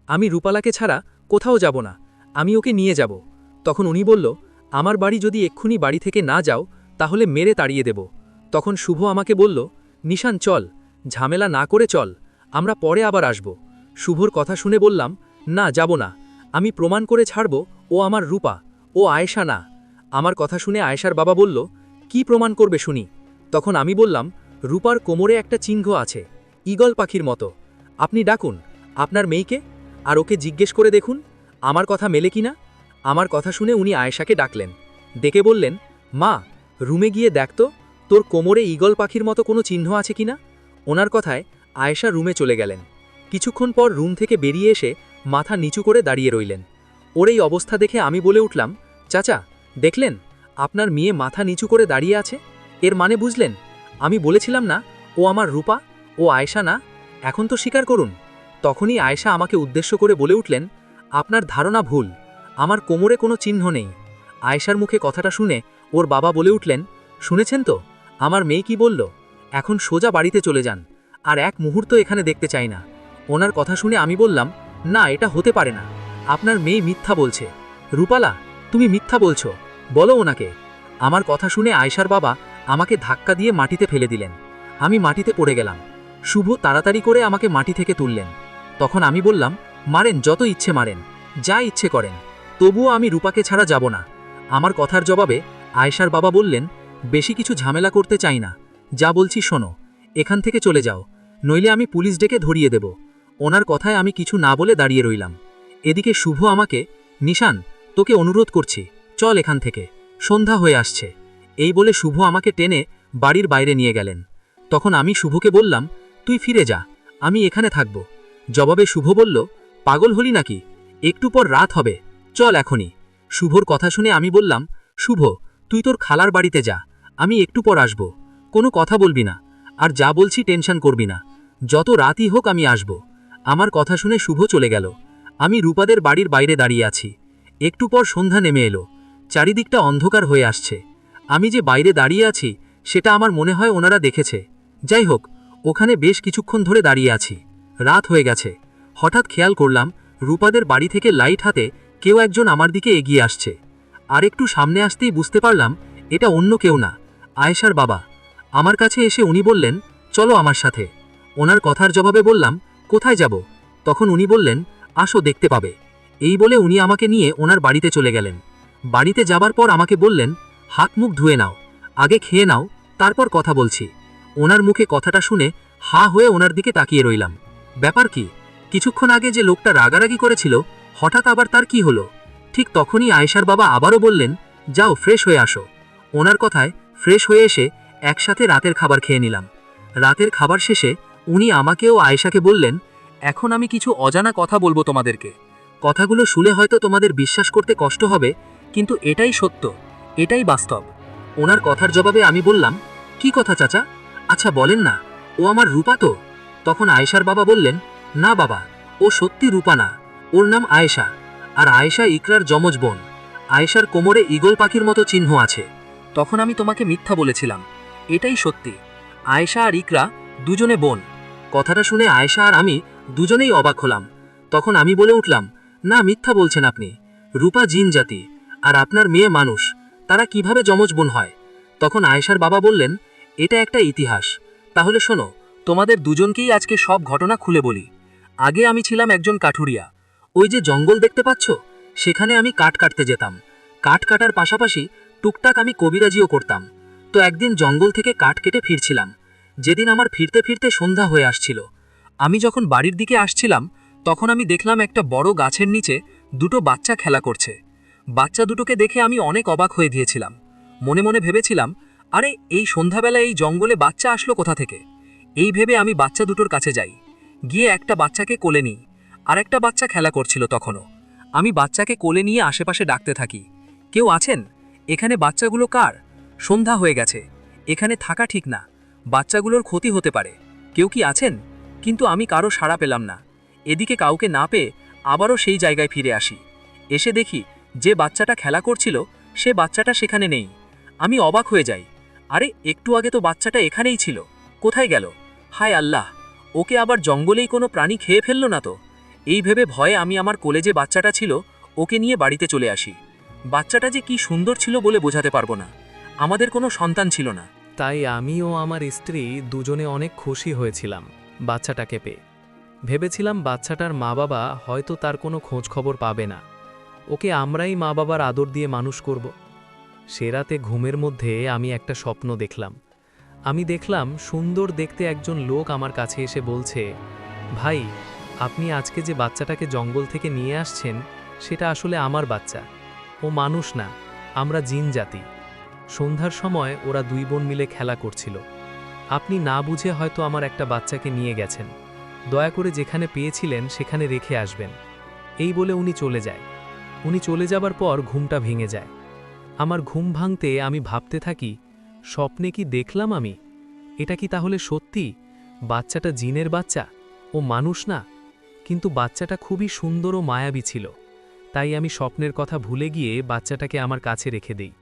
C: আমি রূপালাকে ছাড়া কোথাও যাব না, আমি ওকে নিয়ে যাব। তখন উনি বলল, আমার বাড়ি যদি এক্ষুনি বাড়ি থেকে না যাও তাহলে মেরে তাড়িয়ে দেব। তখন শুভ আমাকে বলল, নিশান চল, ঝামেলা না করে চল, আমরা পরে আবার আসব। শুভর কথা শুনে বললাম, না, যাব না, আমি প্রমাণ করে ছাড়ব ও আমার রূপা, ও আয়েশা না। আমার কথা শুনে আয়েশার বাবা বলল, কি প্রমাণ করবে শুনি? তখন আমি বললাম, রূপার কোমরে একটা চিহ্ন আছে, ঈগল পাখির মতো। আপনি ডাকুন আপনার মেয়েকে আর ওকে জিজ্ঞেস করে দেখুন আমার কথা মেলে কিনা। আমার কথা শুনে উনি আয়েশাকে ডাকলেন, ডেকে বললেন, মা, রুমে গিয়ে দেখতো তোর কোমরে ঈগল পাখির মতো কোনো চিহ্ন আছে কিনা। ওনার কথায় আয়েশা রুমে চলে গেলেন। কিছুক্ষণ পর রুম থেকে বেরিয়ে এসে মাথা নিচু করে দাঁড়িয়ে রইলেন। ওর এই অবস্থা দেখে আমি বলে উঠলাম, চাচা, দেখলেন আপনার মেয়ে মাথা নিচু করে দাঁড়িয়ে আছে, এর মানে বুঝলেন? আমি বলেছিলাম না ও আমার রূপা, ও আয়েশা না? এখন তো স্বীকার করুন। তখনই আয়েশা আমাকে উদ্দেশ্য করে বলে উঠলেন, আপনার ধারণা ভুল, আমার কোমরে কোনো চিহ্ন নেই। আয়েশার মুখে কথাটা শুনে ওর বাবা বলে উঠলেন, শুনেছেন তো আমার মেয়ে কি বলল? এখন সোজা বাড়িতে চলে যান, আর এক মুহূর্ত এখানে দেখতে চাই না। ওনার কথা শুনে আমি বললাম, না, এটা হতে পারে না, আপনার মেয়ে মিথ্যা বলছে। রূপালা, তুমি মিথ্যা বলছো, বলো ওনাকে। আমার কথা শুনে আয়েশার বাবা আমাকে ধাক্কা দিয়ে মাটিতে ফেলে দিলেন। আমি মাটিতে পড়ে গেলাম। শুভ তাড়াতাড়ি করে আমাকে মাটি থেকে তুললেন। তখন আমি বললাম, মারেন, যত ইচ্ছে মারেন, যা ইচ্ছে করেন, তবুও আমি রূপাকে ছাড়া যাব না। আমার কথার জবাবে আয়েশার বাবা বললেন, বেশি কিছু ঝামেলা করতে চাই না, যা বলছি শোনো, এখান থেকে চলে যাও, নইলে আমি পুলিশ ডেকে ধরিয়ে দেব। ওনার কথায় আমি কিছু না বলে দাঁড়িয়ে রইলাম। এদিকে শুভ আমাকে, নিশান, তোকে অনুরোধ করছি, চল এখান থেকে, সন্ধ্যা হয়ে আসছে। এই বলে শুভ আমাকে টেনে বাড়ির বাইরে নিয়ে গেলেন। তখন আমি শুভকে বললাম, তুই ফিরে যা, আমি এখানে থাকব। জবাবে শুভ বলল, পাগল হলি নাকি, একটু পর রাত হবে, চল এখনই। শুভর কথা শুনে আমি বললাম, শুভ, তুই তোর খালার বাড়িতে যা, আমি একটু পর আসব, কোনো কথা বলবি না, আর যা বলছি টেনশন করবি না, যত রাতই হোক আমি আসব। আমার কথা শুনে শুভ চলে গেল। আমি রূপাদের বাড়ির বাইরে দাঁড়িয়ে আছি। একটু পর সন্ধ্যা নেমে এলো, চারিদিকটা অন্ধকার হয়ে আসছে। আমি যে বাইরে দাঁড়িয়ে আছি সেটা আমার মনে হয় ওনারা দেখেছে। যাই হোক, ওখানে বেশ কিছুক্ষণ ধরে দাঁড়িয়ে আছি। রাত হয়ে গেছে। হঠাৎ খেয়াল করলাম রূপাদের বাড়ি থেকে লাইট হাতে কেউ একজন আমার দিকে এগিয়ে আসছে। আর একটু সামনে আসতেই বুঝতে পারলাম এটা অন্য কেউ না, আয়েশার বাবা। আমার কাছে এসে উনি বললেন, চলো আমার সাথে। ওনার কথার জবাবে বললাম, কোথায় যাব? তখন উনি বললেন, আসো, দেখতে পাবে। এই বলে উনি আমাকে নিয়ে ওনার বাড়িতে চলে গেলেন। বাড়িতে যাবার পর আমাকে বললেন, হাত মুখ ধুয়ে নাও, আগে খেয়ে নাও, তারপর কথা বলছি। ওনার মুখে কথাটা শুনে হা হয়ে ওনার দিকে তাকিয়ে রইলাম। ব্যাপার কি? কিছুক্ষণ আগে যে লোকটা রাগারাগি করেছিল, হঠাৎ আবার তার কি হলো? ঠিক তখনই আয়েশার বাবা আবারও বললেন, যাও, ফ্রেশ হয়ে আসো। ওনার কথায় ফ্রেশ হয়ে এসে একসাথে রাতের খাবার খেয়ে নিলাম। রাতের খাবার শেষে উনি আমাকে ও আয়েশাকে বললেন, এখন আমি কিছু অজানা কথা বলবো তোমাদেরকে। কথাগুলো শুনে হয়তো তোমাদের বিশ্বাস করতে কষ্ট হবে, কিন্তু এটাই সত্য, এটাই বাস্তব। ওনার কথার জবাবে আমি বললাম, কি কথা চাচা? আচ্ছা বলেন না, ও আমার রূপা তো? তখন আয়েশার বাবা বললেন, না বাবা, ও সত্যি রূপা না, ওর নাম আয়েশা। আর আয়েশা ইকরার যমজ বোন। আয়েশার কোমরে ঈগল পাখির মতো চিহ্ন আছে। তখন আমি তোমাকে মিথ্যা বলেছিলাম, এটাই সত্যি। আয়েশা আর ইকরা দুজনে বোন। কথাটা শুনে আয়েশা আর আমি দুজনেই অবাক হলাম। তখন আমি বলে উঠলাম, না মিথ্যা বলছেন আপনি, রূপা জিন জাতি, আর আপনার মেয়ে মানুষ, তারা কিভাবে যমজ বোন হয়? তখন আয়েশার বাবা বললেন, এটা একটা ইতিহাস। তাহলে শোনো, তোমাদের দুজনকেই আজকে সব ঘটনা খুলে বলি। আগে আমি ছিলাম একজন কাঠুরিয়া। ওই যে জঙ্গল দেখতে পাচ্ছ, সেখানে আমি কাঠ কাটতে যেতাম। কাঠ কাটার পাশাপাশি টুকটাক আমি কবিরাজিও করতাম। তো একদিন জঙ্গল থেকে কাঠ কেটে ফিরছিলাম। যেদিন আমার ফিরতে ফিরতে সন্ধ্যা হয়ে আসছিল, আমি যখন বাড়ির দিকে আসছিলাম, তখন আমি দেখলাম একটা বড় গাছের নিচে দুটো বাচ্চা খেলা করছে। বাচ্চা দুটোকে দেখে আমি অনেক অবাক হয়ে গিয়েছিলাম। মনে মনে ভেবেছিলাম, আরে এই সন্ধ্যাবেলায় এই জঙ্গলে বাচ্চা আসলো কোথা থেকে? এই ভেবে আমি বাচ্চা দুটোর কাছে যাই, গিয়ে একটা বাচ্চাকে কোলে নিই। আর একটা বাচ্চা খেলা করছিল তখনও। আমি বাচ্চাকে কোলে নিয়ে আশেপাশে ডাকতে থাকি, কেউ আছেন? এখানে বাচ্চাগুলো কার? সন্ধ্যা হয়ে গেছে, এখানে থাকা ঠিক না, বাচ্চাগুলোর ক্ষতি হতে পারে, কেউ কি আছেন? কিন্তু আমি কারো সাড়া পেলাম না। এদিকে কাউকে না পেয়ে আবারও সেই জায়গায় ফিরে আসি। এসে দেখি যে বাচ্চাটা খেলা করছিল সে বাচ্চাটা সেখানে নেই। আমি অবাক হয়ে যাই, আরে একটু আগে তো বাচ্চাটা এখানেই ছিল, কোথায় গেল? হায় আল্লাহ, ওকে আবার জঙ্গলেই কোনো প্রাণী খেয়ে ফেলল না তো? এই ভেবে ভয়ে আমি আমার কোলে যে বাচ্চাটা ছিল ওকে নিয়ে বাড়িতে চলে আসি। বাচ্চাটা যে কি সুন্দর ছিল বলে বোঝাতে পারবো না। আমাদের কোনো সন্তান ছিল না।
E: তাই আমি ও আমার স্ত্রী দুজনে অনেক খুশি হয়েছিলাম বাচ্চাটাকে পেয়ে। ভেবেছিলাম বাচ্চাটার মা বাবা হয়তো তার কোনো খোঁজ খবর পাবে না, ওকে আমরাই মা বাবার আদর দিয়ে মানুষ করব। সে রাতে ঘুমের মধ্যে আমি একটা স্বপ্ন দেখলাম। আমি দেখলাম সুন্দর দেখতে একজন লোক আমার কাছে এসে বলছে, ভাই, আপনি আজকে যে বাচ্চাটাকে জঙ্গল থেকে নিয়ে আসছেন সেটা আসলে আমার বাচ্চা, ও মানুষ না, আমরা জিন জাতি। সন্ধ্যার সময় ওরা দুই বোন মিলে খেলা করছিল। আপনি না বুঝে হয়তো আমার একটা বাচ্চাকে নিয়ে গেছেন, দয়া করে যেখানে পেয়েছিলেন সেখানে রেখে আসবেন। এই বলে উনি চলে যায়। উনি চলে যাবার পর ঘুমটা ভেঙে যায়। আমার ঘুম ভাঙতে আমি ভাবতে থাকি, স্বপ্নে কি দেখলাম আমি? এটা কি তাহলে সত্যি বাচ্চাটা জিনের বাচ্চা, ও মানুষ না? কিন্তু বাচ্চাটা খুবই সুন্দর ও মায়াবী ছিল। তাই আমি স্বপ্নের কথা ভুলে গিয়ে বাচ্চাটাকে আমার কাছে রেখে দেই।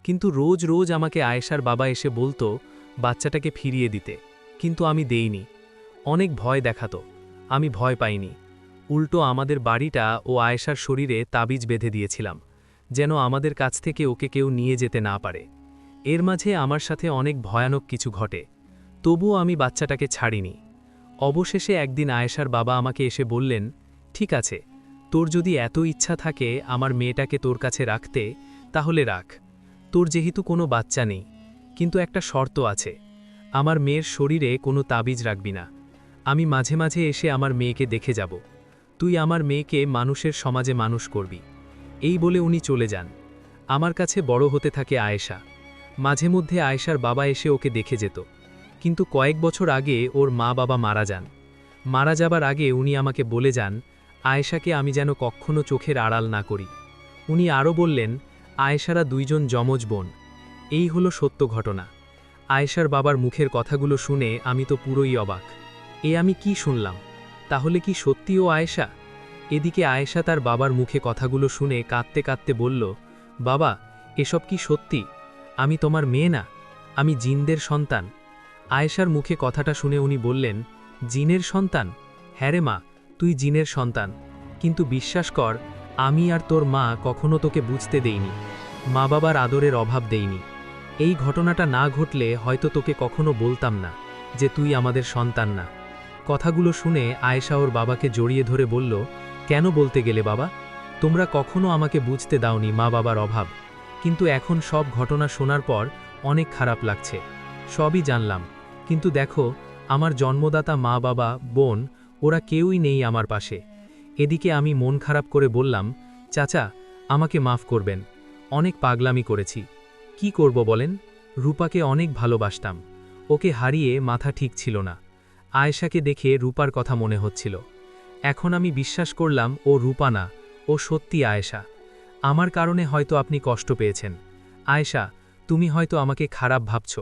E: কিন্তু রোজ রোজ আমাকে আয়েশার বাবা এসে বলতো বাচ্চাটাকে ফিরিয়ে দিতে, কিন্তু আমি দেইনি। অনেক ভয় দেখাতো, আমি ভয় পাইনি। উল্টো আমাদের বাড়িটা ও আয়েশার শরীরে তাবিজ বেঁধে দিয়েছিলাম, যেন আমাদের কাছ থেকে ওকে কেউ নিয়ে যেতে না পারে। এর মাঝে আমার সাথে অনেক ভয়ানক কিছু ঘটে, তবুও আমি বাচ্চাটাকে ছাড়িনি। অবশেষে একদিন আয়েশার বাবা আমাকে এসে বললেন, ঠিক আছে, তোর যদি এত ইচ্ছা থাকে আমার মেয়েটাকে তোর কাছে রাখতে, তাহলে রাখ। তোর যেহেতু কোনো বাচ্চা নেই, কিন্তু একটা শর্ত আছে, আমার মেয়ের শরীরে কোনো তাবিজ রাখবি না। আমি মাঝে মাঝে এসে আমার মেয়েকে দেখে যাব। তুই আমার মেয়েকে মানুষের সমাজে মানুষ করবি। এই বলে উনি চলে যান। আমার কাছে বড় হতে থাকে আয়েশা। মাঝে মধ্যে আয়েশার বাবা এসে ওকে দেখে যেত, কিন্তু কয়েক বছর আগে ওর মা বাবা মারা যান। মারা যাবার আগে উনি আমাকে বলে যান, আয়েশাকে আমি যেন কখনো চোখের আড়াল না করি। উনি আরও বললেন, আয়েশারা দুইজন যমজ বোন। এই হলো সত্য ঘটনা। আয়েশার বাবার মুখের কথাগুলো শুনে আমি তো পুরোই অবাক। আমি কি শুনলাম? তাহলে কি সত্যি ও আয়েশা? এদিকে আয়েশা তার বাবার মুখে কথাগুলো শুনে কাঁদতে কাঁদতে বলল, বাবা, এসব কি সত্যি? আমি তোমার মেয়ে না, আমি জিনদের সন্তান। আয়েশার মুখে কথাটা শুনে উনি বললেন, জিনের সন্তান? হ্যাঁ রে মা, তুই জিনের সন্তান, কিন্তু বিশ্বাস কর, আমি আর তোর মা কখনো তোকে বুঝতে দেইনি, মা বাবার আদরের অভাব দেইনি। এই ঘটনাটা না ঘটলে হয়তো তোকে কখনো বলতাম না যে তুই আমাদের সন্তান না। কথাগুলো শুনে আয়েশা ওর বাবাকে জড়িয়ে ধরে বলল, কেন বলতে গেলে বাবা? তোমরা কখনো আমাকে বুঝতে দাওনি মা বাবার অভাব, কিন্তু এখন সব ঘটনা শোনার পর অনেক খারাপ লাগছে। সবই জানলাম, কিন্তু দেখো, আমার জন্মদাতা মা বাবা বোন ওরা কেউই নেই আমার পাশে। এদিকে আমি মন খারাপ করে বললাম, চাচা, আমাকে মাফ করবেন, অনেক পাগলামি করেছি। কি করব বলেন? রূপাকে অনেক ভালোবাসতাম, ওকে হারিয়ে মাথা ঠিক ছিল না। আয়েশাকে দেখে রূপার কথা মনে হচ্ছিল। এখন আমি বিশ্বাস করলাম ও রূপা না, ও সত্যি আয়েশা।
C: আমার কারণে হয়তো আপনি কষ্ট পেয়েছেন। আয়েশা, তুমি হয়তো আমাকে খারাপ ভাবছ।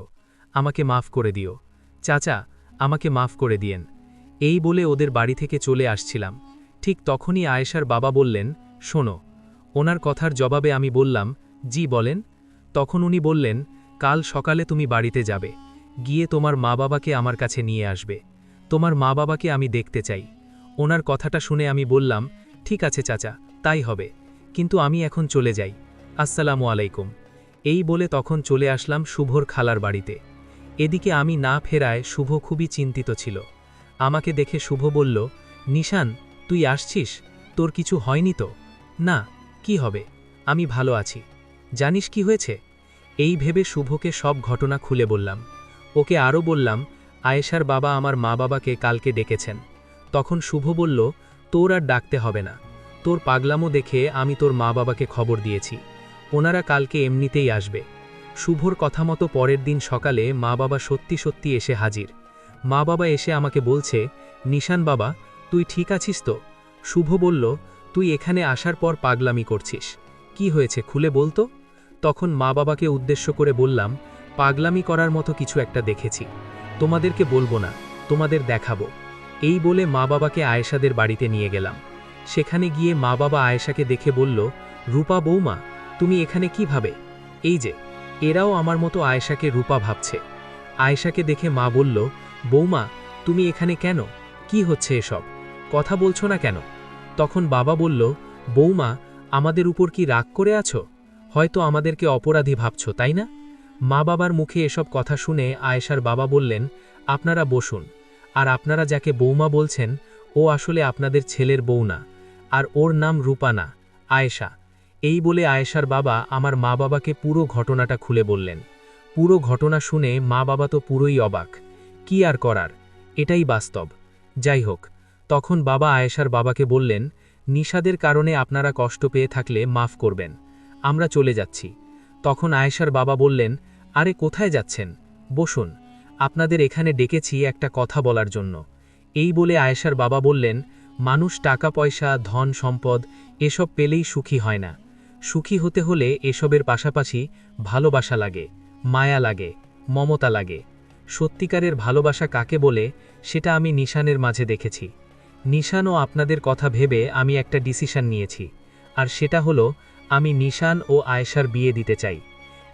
C: আমাকে মাফ করে দিও। চাচা, আমাকে মাফ করে দিয়েন। এই বলে ওদের বাড়ি থেকে চলে আসছিলাম। ঠিক তখনই আয়েশার বাবা বললেন, শোনো। ওনার কথার জবাবে আমি বললাম, জি বলেন। তখন উনি বললেন, কাল সকালে তুমি বাড়িতে যাবে, গিয়ে তোমার মা বাবাকে আমার কাছে নিয়ে আসবে। তোমার মা বাবাকে আমি দেখতে চাই। ওনার কথাটা শুনে আমি বললাম, ঠিক আছে চাচা, তাই হবে, কিন্তু আমি এখন চলে যাই। আসসালামু আলাইকুম। এই বলে তখন চলে আসলাম শুভর খালার বাড়িতে। এদিকে আমি না ফেরায় শুভ খুবই চিন্তিত ছিল। আমাকে দেখে শুভ বলল, নিশান, তুই আসছিস? তোর কিছু হয়নি তো? না, কি হবে, আমি ভালো আছি। জানিস কি হয়েছে? এই ভেবে শুভকে সব ঘটনা খুলে বললাম। ওকে আরও বললাম, আয়েশার বাবা আমার মা বাবাকে কালকে ডেকেছেন। তখন শুভ বলল, তোর আর ডাকতে হবে না। তোর পাগলামো দেখে আমি তোর মা বাবাকে খবর দিয়েছি। ওনারা কালকে এমনিতেই আসবে। শুভর কথা মতো পরের দিন সকালে মা বাবা সত্যি সত্যি এসে হাজির। মা বাবা এসে আমাকে বলছে, নিশান বাবা, তুই ঠিক আছিস তো? শুভ বলল, তুই এখানে আসার পর পাগলামি করছিস। কি হয়েছে খুলে বলতো? তখন মা বাবাকে উদ্দেশ্য করে বললাম, পাগলামি করার মতো কিছু একটা দেখেছি। তোমাদেরকে বলবো না, তোমাদের দেখাবো। এই বলে মা বাবাকে আয়েশাদের বাড়িতে নিয়ে গেলাম। সেখানে গিয়ে মা বাবা আয়েশাকে দেখে বলল, রূপা বৌমা, তুমি এখানে কিভাবে? এই যে, এরাও আমার মতো আয়েশাকে রূপা ভাবছে। আয়েশাকে দেখে মা বলল, বৌমা, তুমি এখানে কেন? কি হচ্ছে এসব? কথা বলছো না কেন? তখন বাবা বলল, বৌমা, আমাদের উপর কি রাগ করে আছো? হয়তো আমাদেরকে অপরাধী ভাবছো, তাই না? মা বাবার মুখে এসব কথা শুনে আয়েশার বাবা বললেন, আপনারা বসুন। আর আপনারা যাকে বৌমা বলছেন, ও আসলে আপনাদের ছেলের বউ না, আর ওর নাম রূপা না, আয়েশা। এই বলে আয়েশার বাবা আমার মা বাবাকে পুরো ঘটনাটা খুলে বললেন। পুরো ঘটনা শুনে মা বাবা তো পুরোই অবাক। কি আর করার, এটাই বাস্তব। যাই হোক, তখন বাবা আয়েশার বাবাকে বললেন, নিশাদের কারণে আপনারা কষ্ট পেয়ে থাকলে মাফ করবেন, আমরা চলে যাচ্ছি। তখন আয়েশার বাবা বললেন, আরে কোথায় যাচ্ছেন? বসুন, আপনাদের এখানে ডেকেছি একটা কথা বলার জন্য। এই বলে আয়েশার বাবা বললেন, মানুষ টাকা পয়সা, ধন সম্পদ এসব পেলেই সুখী হয় না। সুখী হতে হলে এসবের পাশাপাশি ভালোবাসা লাগে, মায়া লাগে, মমতা লাগে। সত্যিকারের ভালোবাসা কাকে বলে সেটা আমি নিশানের মাঝে দেখেছি। নিশান ও আপনাদের কথা ভেবে আমি একটা ডিসিশন নিয়েছি, আর সেটা হলো আমি নিশান ও আয়েশার বিয়ে দিতে চাই।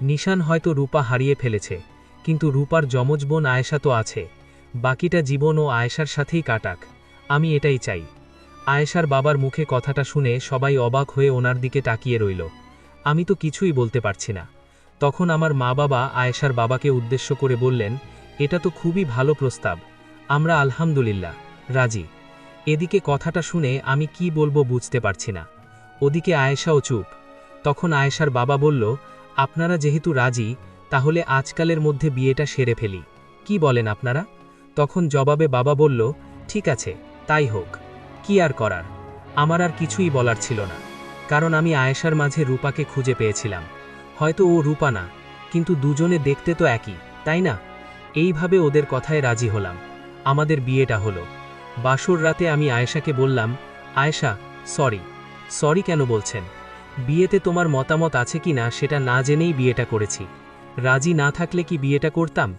C: নিশান হয়তো রূপা হারিয়ে ফেলেছে, কিন্তু রূপার যমজ বোন আয়েশা তো আছে। বাকিটা জীবন ও আয়েশার সাথেই কাটাক, আমি এটাই চাই। আয়েশার বাবার মুখে কথাটা শুনে সবাই অবাক হয়ে ওনার দিকে তাকিয়ে রইল। আমি তো কিছুই বলতে পারছি না। তখন আমার মা বাবা আয়েশার বাবাকে উদ্দেশ্য করে বললেন, এটা তো খুবই ভালো প্রস্তাব, আমরা আলহামদুলিল্লাহ রাজি। এদিকে কথাটা শুনে আমি কি বলবো বুঝতে পারছি না। ওদিকে আয়েশাও চুপ। তখন আয়েশার বাবা বলল, আপনারা যেহেতু রাজি, তাহলে আজকালের মধ্যে বিয়েটা সেরে ফেলি, কি বলেন আপনারা? তখন জবাবে বাবা বলল, ঠিক আছে, তাই হোক। কি আর করার, আমার আর কিছুই বলার ছিল না, কারণ আমি আয়েশার মাঝে রূপাকে খুঁজে পেয়েছিলাম। হয়তো ও রূপা না, কিন্তু দুজনে দেখতে তো একই, তাই না? এইভাবে ওদের কথায় রাজি হলাম। আমাদের বিয়েটা হলো। বাসর রাতে আমি আয়েশাকে বললাম, আয়েশা, সরি কেন বলছেন? বিয়েতে তোমার মতামত আছে কি না সেটা না জেনেই বিয়েটা করেছি। রাজি না থাকলে কি বিয়েটা করতাম?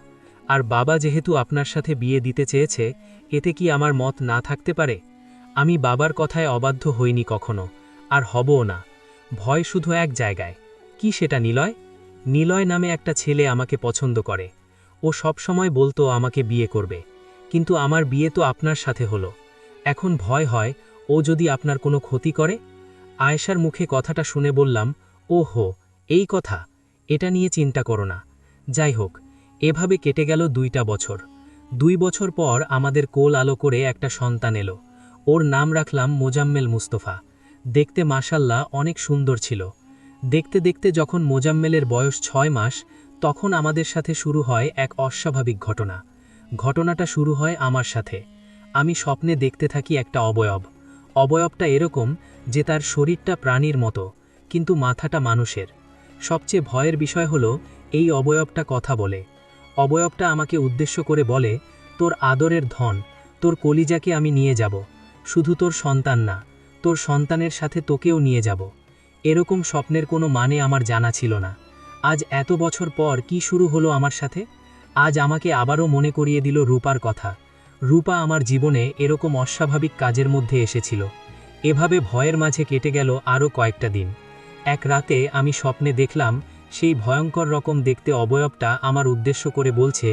C: আর বাবা যেহেতু আপনার সাথে বিয়ে দিতে চেয়েছে, এতে কি আমার মত না থাকতে পারে? আমি বাবার কথায় অবাধ্য হইনি কখনো, আর হবও না। ভয় শুধু এক জায়গায়। কি সেটা? নিলয়। নিলয় নামে একটা ছেলে আমাকে পছন্দ করে। ও সব সময় বলতো আমাকে বিয়ে করবে, কিন্তু আমার বিয়ে তো আপনার সাথে হলো। এখন ভয় হয় ও যদি আপনার কোনো ক্ষতি করে। আয়েশার মুখে কথাটা শুনে বললাম, ওহো, এই কথা, এটা নিয়ে চিন্তা করো না। যাই হোক, এভাবে কেটে গেল 2টা বছর। 2 বছর পর আমাদের কোল আলো করে একটা সন্তান এলো। ওর নাম রাখলাম মোজাম্মেল মুস্তফা। দেখতে মাশাল্লাহ অনেক সুন্দর ছিল। দেখতে দেখতে যখন মোজাম্মেলের বয়স 6 মাস, তখন আমাদের সাথে শুরু হয় এক অস্বাভাবিক ঘটনা। ঘটনাটা শুরু হয় আমার সাথে। আমি স্বপ্নে দেখতে থাকি একটা অবয়বটা এরকম যে তার শরীরটা প্রাণীর মতো, কিন্তু মাথাটা মানুষের। সবচেয়ে ভয়ের বিষয় হলো এই অবয়বটা কথা বলে। অবয়বটা আমাকে উদ্দেশ্য করে বলে, তোর আদরের ধন, তোর কলিজাকে আমি নিয়ে যাব, শুধু তোর সন্তান না, তোর সন্তানের সাথে তোকেও নিয়ে যাব। এরকম স্বপ্নের কোনো মানে আমার জানা ছিল না। আজ এত বছর পর কি শুরু হলো আমার সাথে? আজ আমাকে আবারও মনে করিয়ে দিল রূপার কথা। রূপা আমার জীবনে এরকম অস্বাভাবিক কাজের মধ্যে এসেছিল। এভাবে ভয়ের মাঝে কেটে গেল আরও কয়েকটা দিন। এক রাতে আমি স্বপ্নে দেখলাম সেই ভয়ঙ্কর রকম দেখতে অবয়বটা আমার উদ্দেশ্য করে বলছে,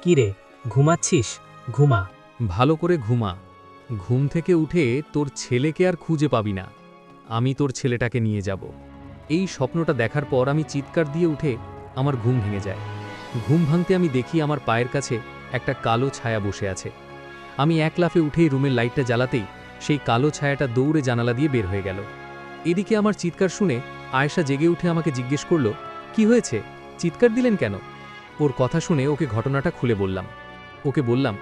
C: কিরে, ঘুমাচ্ছিস? ঘুমা।
A: ভালো করে ঘুমা। ঘুম থেকে উঠে তোর ছেলেকে আর খুঁজে পাবি না। আমি তোর ছেলেটাকে নিয়ে যাব। এই স্বপ্নটা দেখার পর আমি চিৎকার দিয়ে উঠে আমার ঘুম ভেঙে যায়। ঘুম ভাঙতে আমি দেখি আমার পায়ের কাছে একটা কালো ছায়া বসে আছে। আমি এক লাফে উঠেই রুমের লাইটটা জ্বালাতেই সেই কালো ছায়াটা দৌড়ে জানালা দিয়ে বের হয়ে গেল। এদিকে আমার চিৎকার শুনে আয়েশা জেগে উঠে আমাকে জিজ্ঞেস করল, কি হয়েছে, চিৎকার দিলেন কেন? ওর কথা শুনে ওকে ঘটনাটা খুলে বললাম। ওকে বললাম,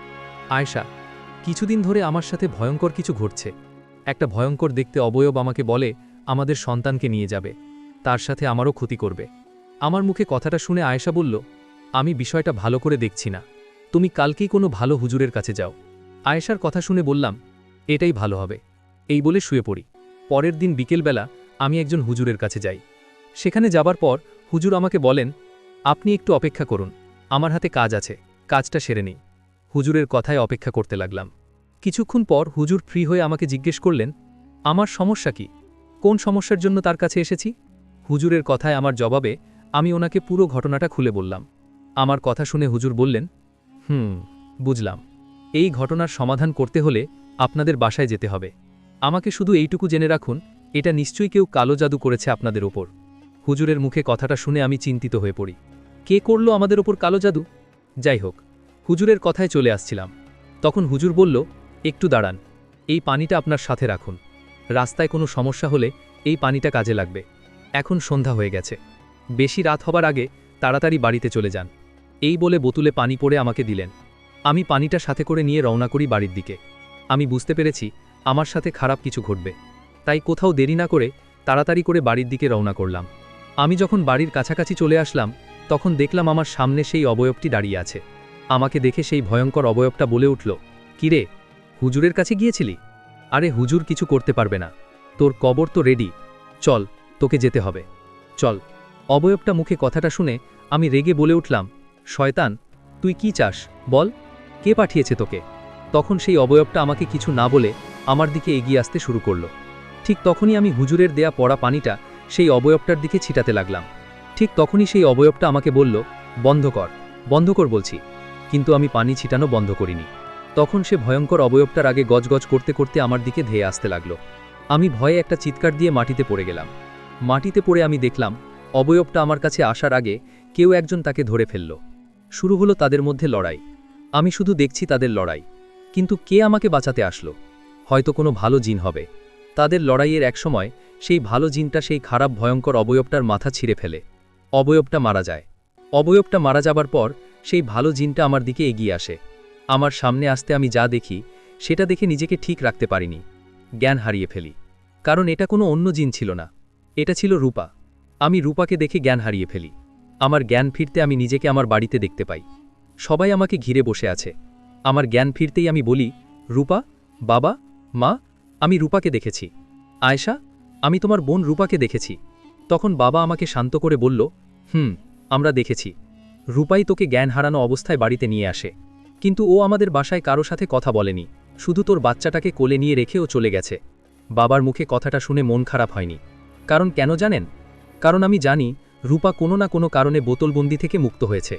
A: আয়েশা, কিছুদিন ধরে আমার সাথে ভয়ঙ্কর কিছু ঘটছে। একটা ভয়ঙ্কর দেখতে অবয়ব আমাকে বলে আমাদের সন্তানকে নিয়ে যাবে, তার সাথে আমারও ক্ষতি করবে। আমার মুখে কথাটা শুনে আয়েশা বলল, আমি বিষয়টা ভালো করে দেখছি না, তুমি কালকেই কোনো ভালো হুজুরের কাছে যাও। আয়েশার কথা শুনে বললাম, এটাই ভালো হবে। এই বলে শুয়ে পড়ি। পরের দিন বিকেলবেলা আমি একজন হুজুরের কাছে যাই। সেখানে যাবার পর হুজুর আমাকে বলেন, আপনি একটু অপেক্ষা করুন, আমার হাতে কাজ আছে, কাজটা সেরে নেই। হুজুরের কথায় অপেক্ষা করতে লাগলাম। কিছুক্ষণ পর হুজুর ফ্রি হয়ে আমাকে জিজ্ঞেস করলেন, আমার সমস্যা কি, কোন সমস্যার জন্য তার কাছে এসেছি? হুজুরের কথায় আমার জবাবে আমি ওনাকে পুরো ঘটনাটা খুলে বললাম। আমার কথা শুনে হুজুর বললেন, বুঝলাম, এই ঘটনার সমাধান করতে হলে আপনাদের বাসায় যেতে হবে। আমাকে শুধু এইটুকু জেনে রাখুন, এটা নিশ্চয়ই কেউ কালো জাদু করেছে আপনাদের ওপর। হুজুরের মুখে কথাটা শুনে আমি চিন্তিত হয়ে পড়ি। কে করল আমাদের ওপর কালো জাদু? যাই হোক, হুজুরের কথায় চলে আসছিলাম। তখন হুজুর বলল, একটু দাঁড়ান, এই পানিটা আপনার সাথে রাখুন, রাস্তায় কোনো সমস্যা হলে এই পানিটা কাজে লাগবে। এখন সন্ধ্যা হয়ে গেছে, বেশি রাত হবার আগে তাড়াতাড়ি বাড়িতে চলে যান। এই বলে বোতলে পানি পড়ে আমাকে দিলেন। আমি পানিটা সাথে করে নিয়ে রওনা করি বাড়ির দিকে। আমি বুঝতে পেরেছি আমার সাথে খারাপ কিছু ঘটবে, তাই কোথাও দেরি না করে তাড়াতাড়ি করে বাড়ির দিকে রওনা করলাম। আমি যখন বাড়ির কাছাকাছি চলে আসলাম তখন দেখলাম আমার সামনে সেই অবয়বটি দাঁড়িয়ে আছে। আমাকে দেখে সেই ভয়ঙ্কর অবয়বটা বলে উঠল, কিরে, হুজুরের কাছে গিয়েছিলি? আরে হুজুর কিছু করতে পারবে না, তোর কবর তো রেডি, চল, তোকে যেতে হবে, চল। অবয়বটা মুখে কথাটা শুনে আমি রেগে বলে উঠলাম, শয়তান, তুই কি চাস বল, কে পাঠিয়েছে তোকে? তখন সেই অবয়বটা আমাকে কিছু না বলে আমার দিকে এগিয়ে আসতে শুরু করল। ঠিক তখনই আমি হুজুরের দেয়া পড়া পানিটা সেই অবয়বটার দিকে ছিটাতে লাগলাম। ঠিক তখনই সেই অবয়বটা আমাকে বলল, বন্ধ কর, বন্ধ কর বলছি। কিন্তু আমি পানি ছিটানো বন্ধ করিনি। তখন সে ভয়ঙ্কর অবয়বটার আগে গজগজ করতে করতে আমার দিকে ধেয়ে আসতে লাগলো। আমি ভয়ে একটা চিৎকার দিয়ে মাটিতে পড়ে গেলাম। মাটিতে পড়ে আমি দেখলাম অবয়বটা আমার কাছে আসার আগে কেউ একজন তাকে ধরে ফেলল। শুরু হলো তাদের মধ্যে লড়াই। আমি শুধু দেখছি তাদের লড়াই, কিন্তু কে আমাকে বাঁচাতে আসলো? হয়তো কোনো ভালো জিন হবে। তাদের লড়াইয়ের এক সময় সেই ভালো জিনটা সেই খারাপ ভয়ঙ্কর অবয়বটার মাথা ছিঁড়ে ফেলে। অবয়বটা মারা যায়। অবয়বটা মারা যাবার পর সেই ভালো জিনটা আমার দিকে এগিয়ে আসে। আমার সামনে আসতে আমি যা দেখি সেটা দেখে নিজেকে ঠিক রাখতে পারিনি, জ্ঞান হারিয়ে ফেলি। কারণ এটা কোনো অন্য জিন ছিল না, এটা ছিল রূপা। আমি রূপাকে দেখে জ্ঞান হারিয়ে ফেলি। আমার জ্ঞান ফিরতে আমি নিজেকে আমার বাড়িতে দেখতে পাই। সবাই আমাকে ঘিরে বসে আছে। আমার জ্ঞান ফিরতেই আমি বলি, রূপা, বাবা, মা, আমি রূপাকে দেখেছি। আয়েশা, আমি তোমার বোন রূপাকে দেখেছি। তখন বাবা আমাকে শান্ত করে বলল, আমরা দেখেছি, রূপাই তোকে জ্ঞান হারানো অবস্থায় বাড়িতে নিয়ে আসে। কিন্তু ও আমাদের বাসায় কারো সাথে কথা বলেনি, শুধু তোর বাচ্চাটাকে কোলে নিয়ে রেখে ও চলে গেছে। বাবার মুখে কথাটা শুনে মন খারাপ হয়নি। কারণ কেন জানেন? কারণ আমি জানি রূপা কোনো না কোনো কারণে বোতলবন্দি থেকে মুক্ত হয়েছে।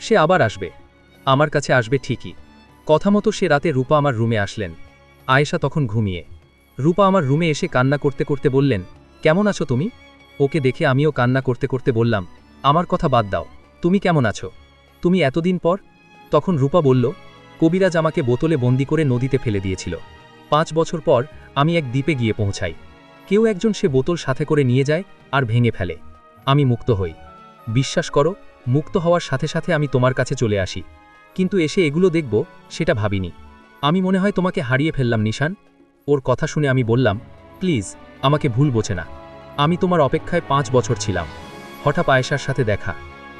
A: সে আবার আসবে, আমার কাছে আসবে ঠিকই। কথা মতো সে রাতে রূপা আমার রুমে আসলেন। আয়েশা তখন ঘুমিয়ে। রূপা আমার রুমে এসে কান্না করতে করতে বললেন, কেমন আছো তুমি? ওকে দেখে আমিও কান্না করতে করতে বললাম, আমার কথা বাদ দাও, তুমি কেমন আছো? তুমি এতদিন পর? তখন রূপা বলল, কবিরাজ আমাকে বোতলে বন্দি করে নদীতে ফেলে দিয়েছিল। 5 বছর পর আমি এক দ্বীপে গিয়ে পৌঁছাই। কেউ একজন সে বোতল সাথে করে নিয়ে যায় আর ভেঙে ফেলে। আমি মুক্ত হই। বিশ্বাস করো, মুক্ত হওয়ার সাথে সাথে আমি তোমার কাছে চলে আসি। কিন্তু এসে এগুলো দেখব সেটা ভাবিনি। আমি মনে হয় তোমাকে হারিয়ে ফেললাম নিশান। ওর কথা শুনে আমি বললাম, প্লিজ আমাকে ভুল বোঝে না। আমি তোমার অপেক্ষায় 5 বছর ছিলাম। হঠাৎ আয়েশার সাথে দেখা।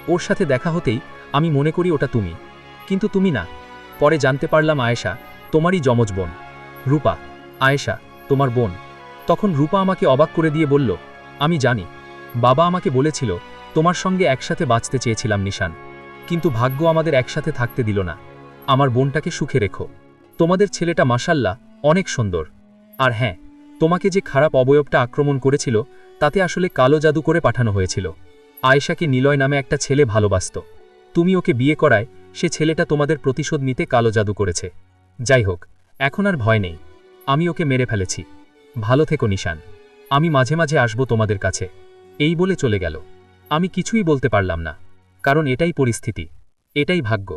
A: ওর সাথে দেখা হতেই আমি মনে করি ওটা তুমি, কিন্তু তুমি না। পরে জানতে পারলাম আয়েশা তোমারই যমজ বোন। রূপা, আয়েশা তোমার বোন। তখন রূপা আমাকে অবাক করে দিয়ে বলল,
C: আমি জানি বাবা আমাকে বলেছিল তোমার সঙ্গে একসাথে বাঁচতে চেয়েছিলাম নিশান, কিন্তু ভাগ্য আমাদের একসাথে থাকতে দিল না। আমার বোনটাকে সুখে রেখো। তোমাদের ছেলেটা মাশাল্লাহ অনেক সুন্দর। আর হ্যাঁ, তোমাকে যে খারাপ অবয়বটা আক্রমণ করেছিল তাতে আসলে কালো জাদু করে পাঠানো হয়েছিল। আয়েশাকে নিলয় নামে একটা ছেলে ভালোবাসত। তুমি ওকে বিয়ে করায় সে ছেলেটা তোমাদের প্রতিশোধ নিতে কালো জাদু করেছে। যাই হোক, এখন আর ভয় নেই, আমি ওকে মেরে ফেলেছি। ভালো থেকো নিশান, আমি মাঝে মাঝে আসব তোমাদের কাছে। এই বলে চলে গেল। আমি কিছুই বলতে পারলাম না, কারণ এটাই পরিস্থিতি, এটাই ভাগ্য।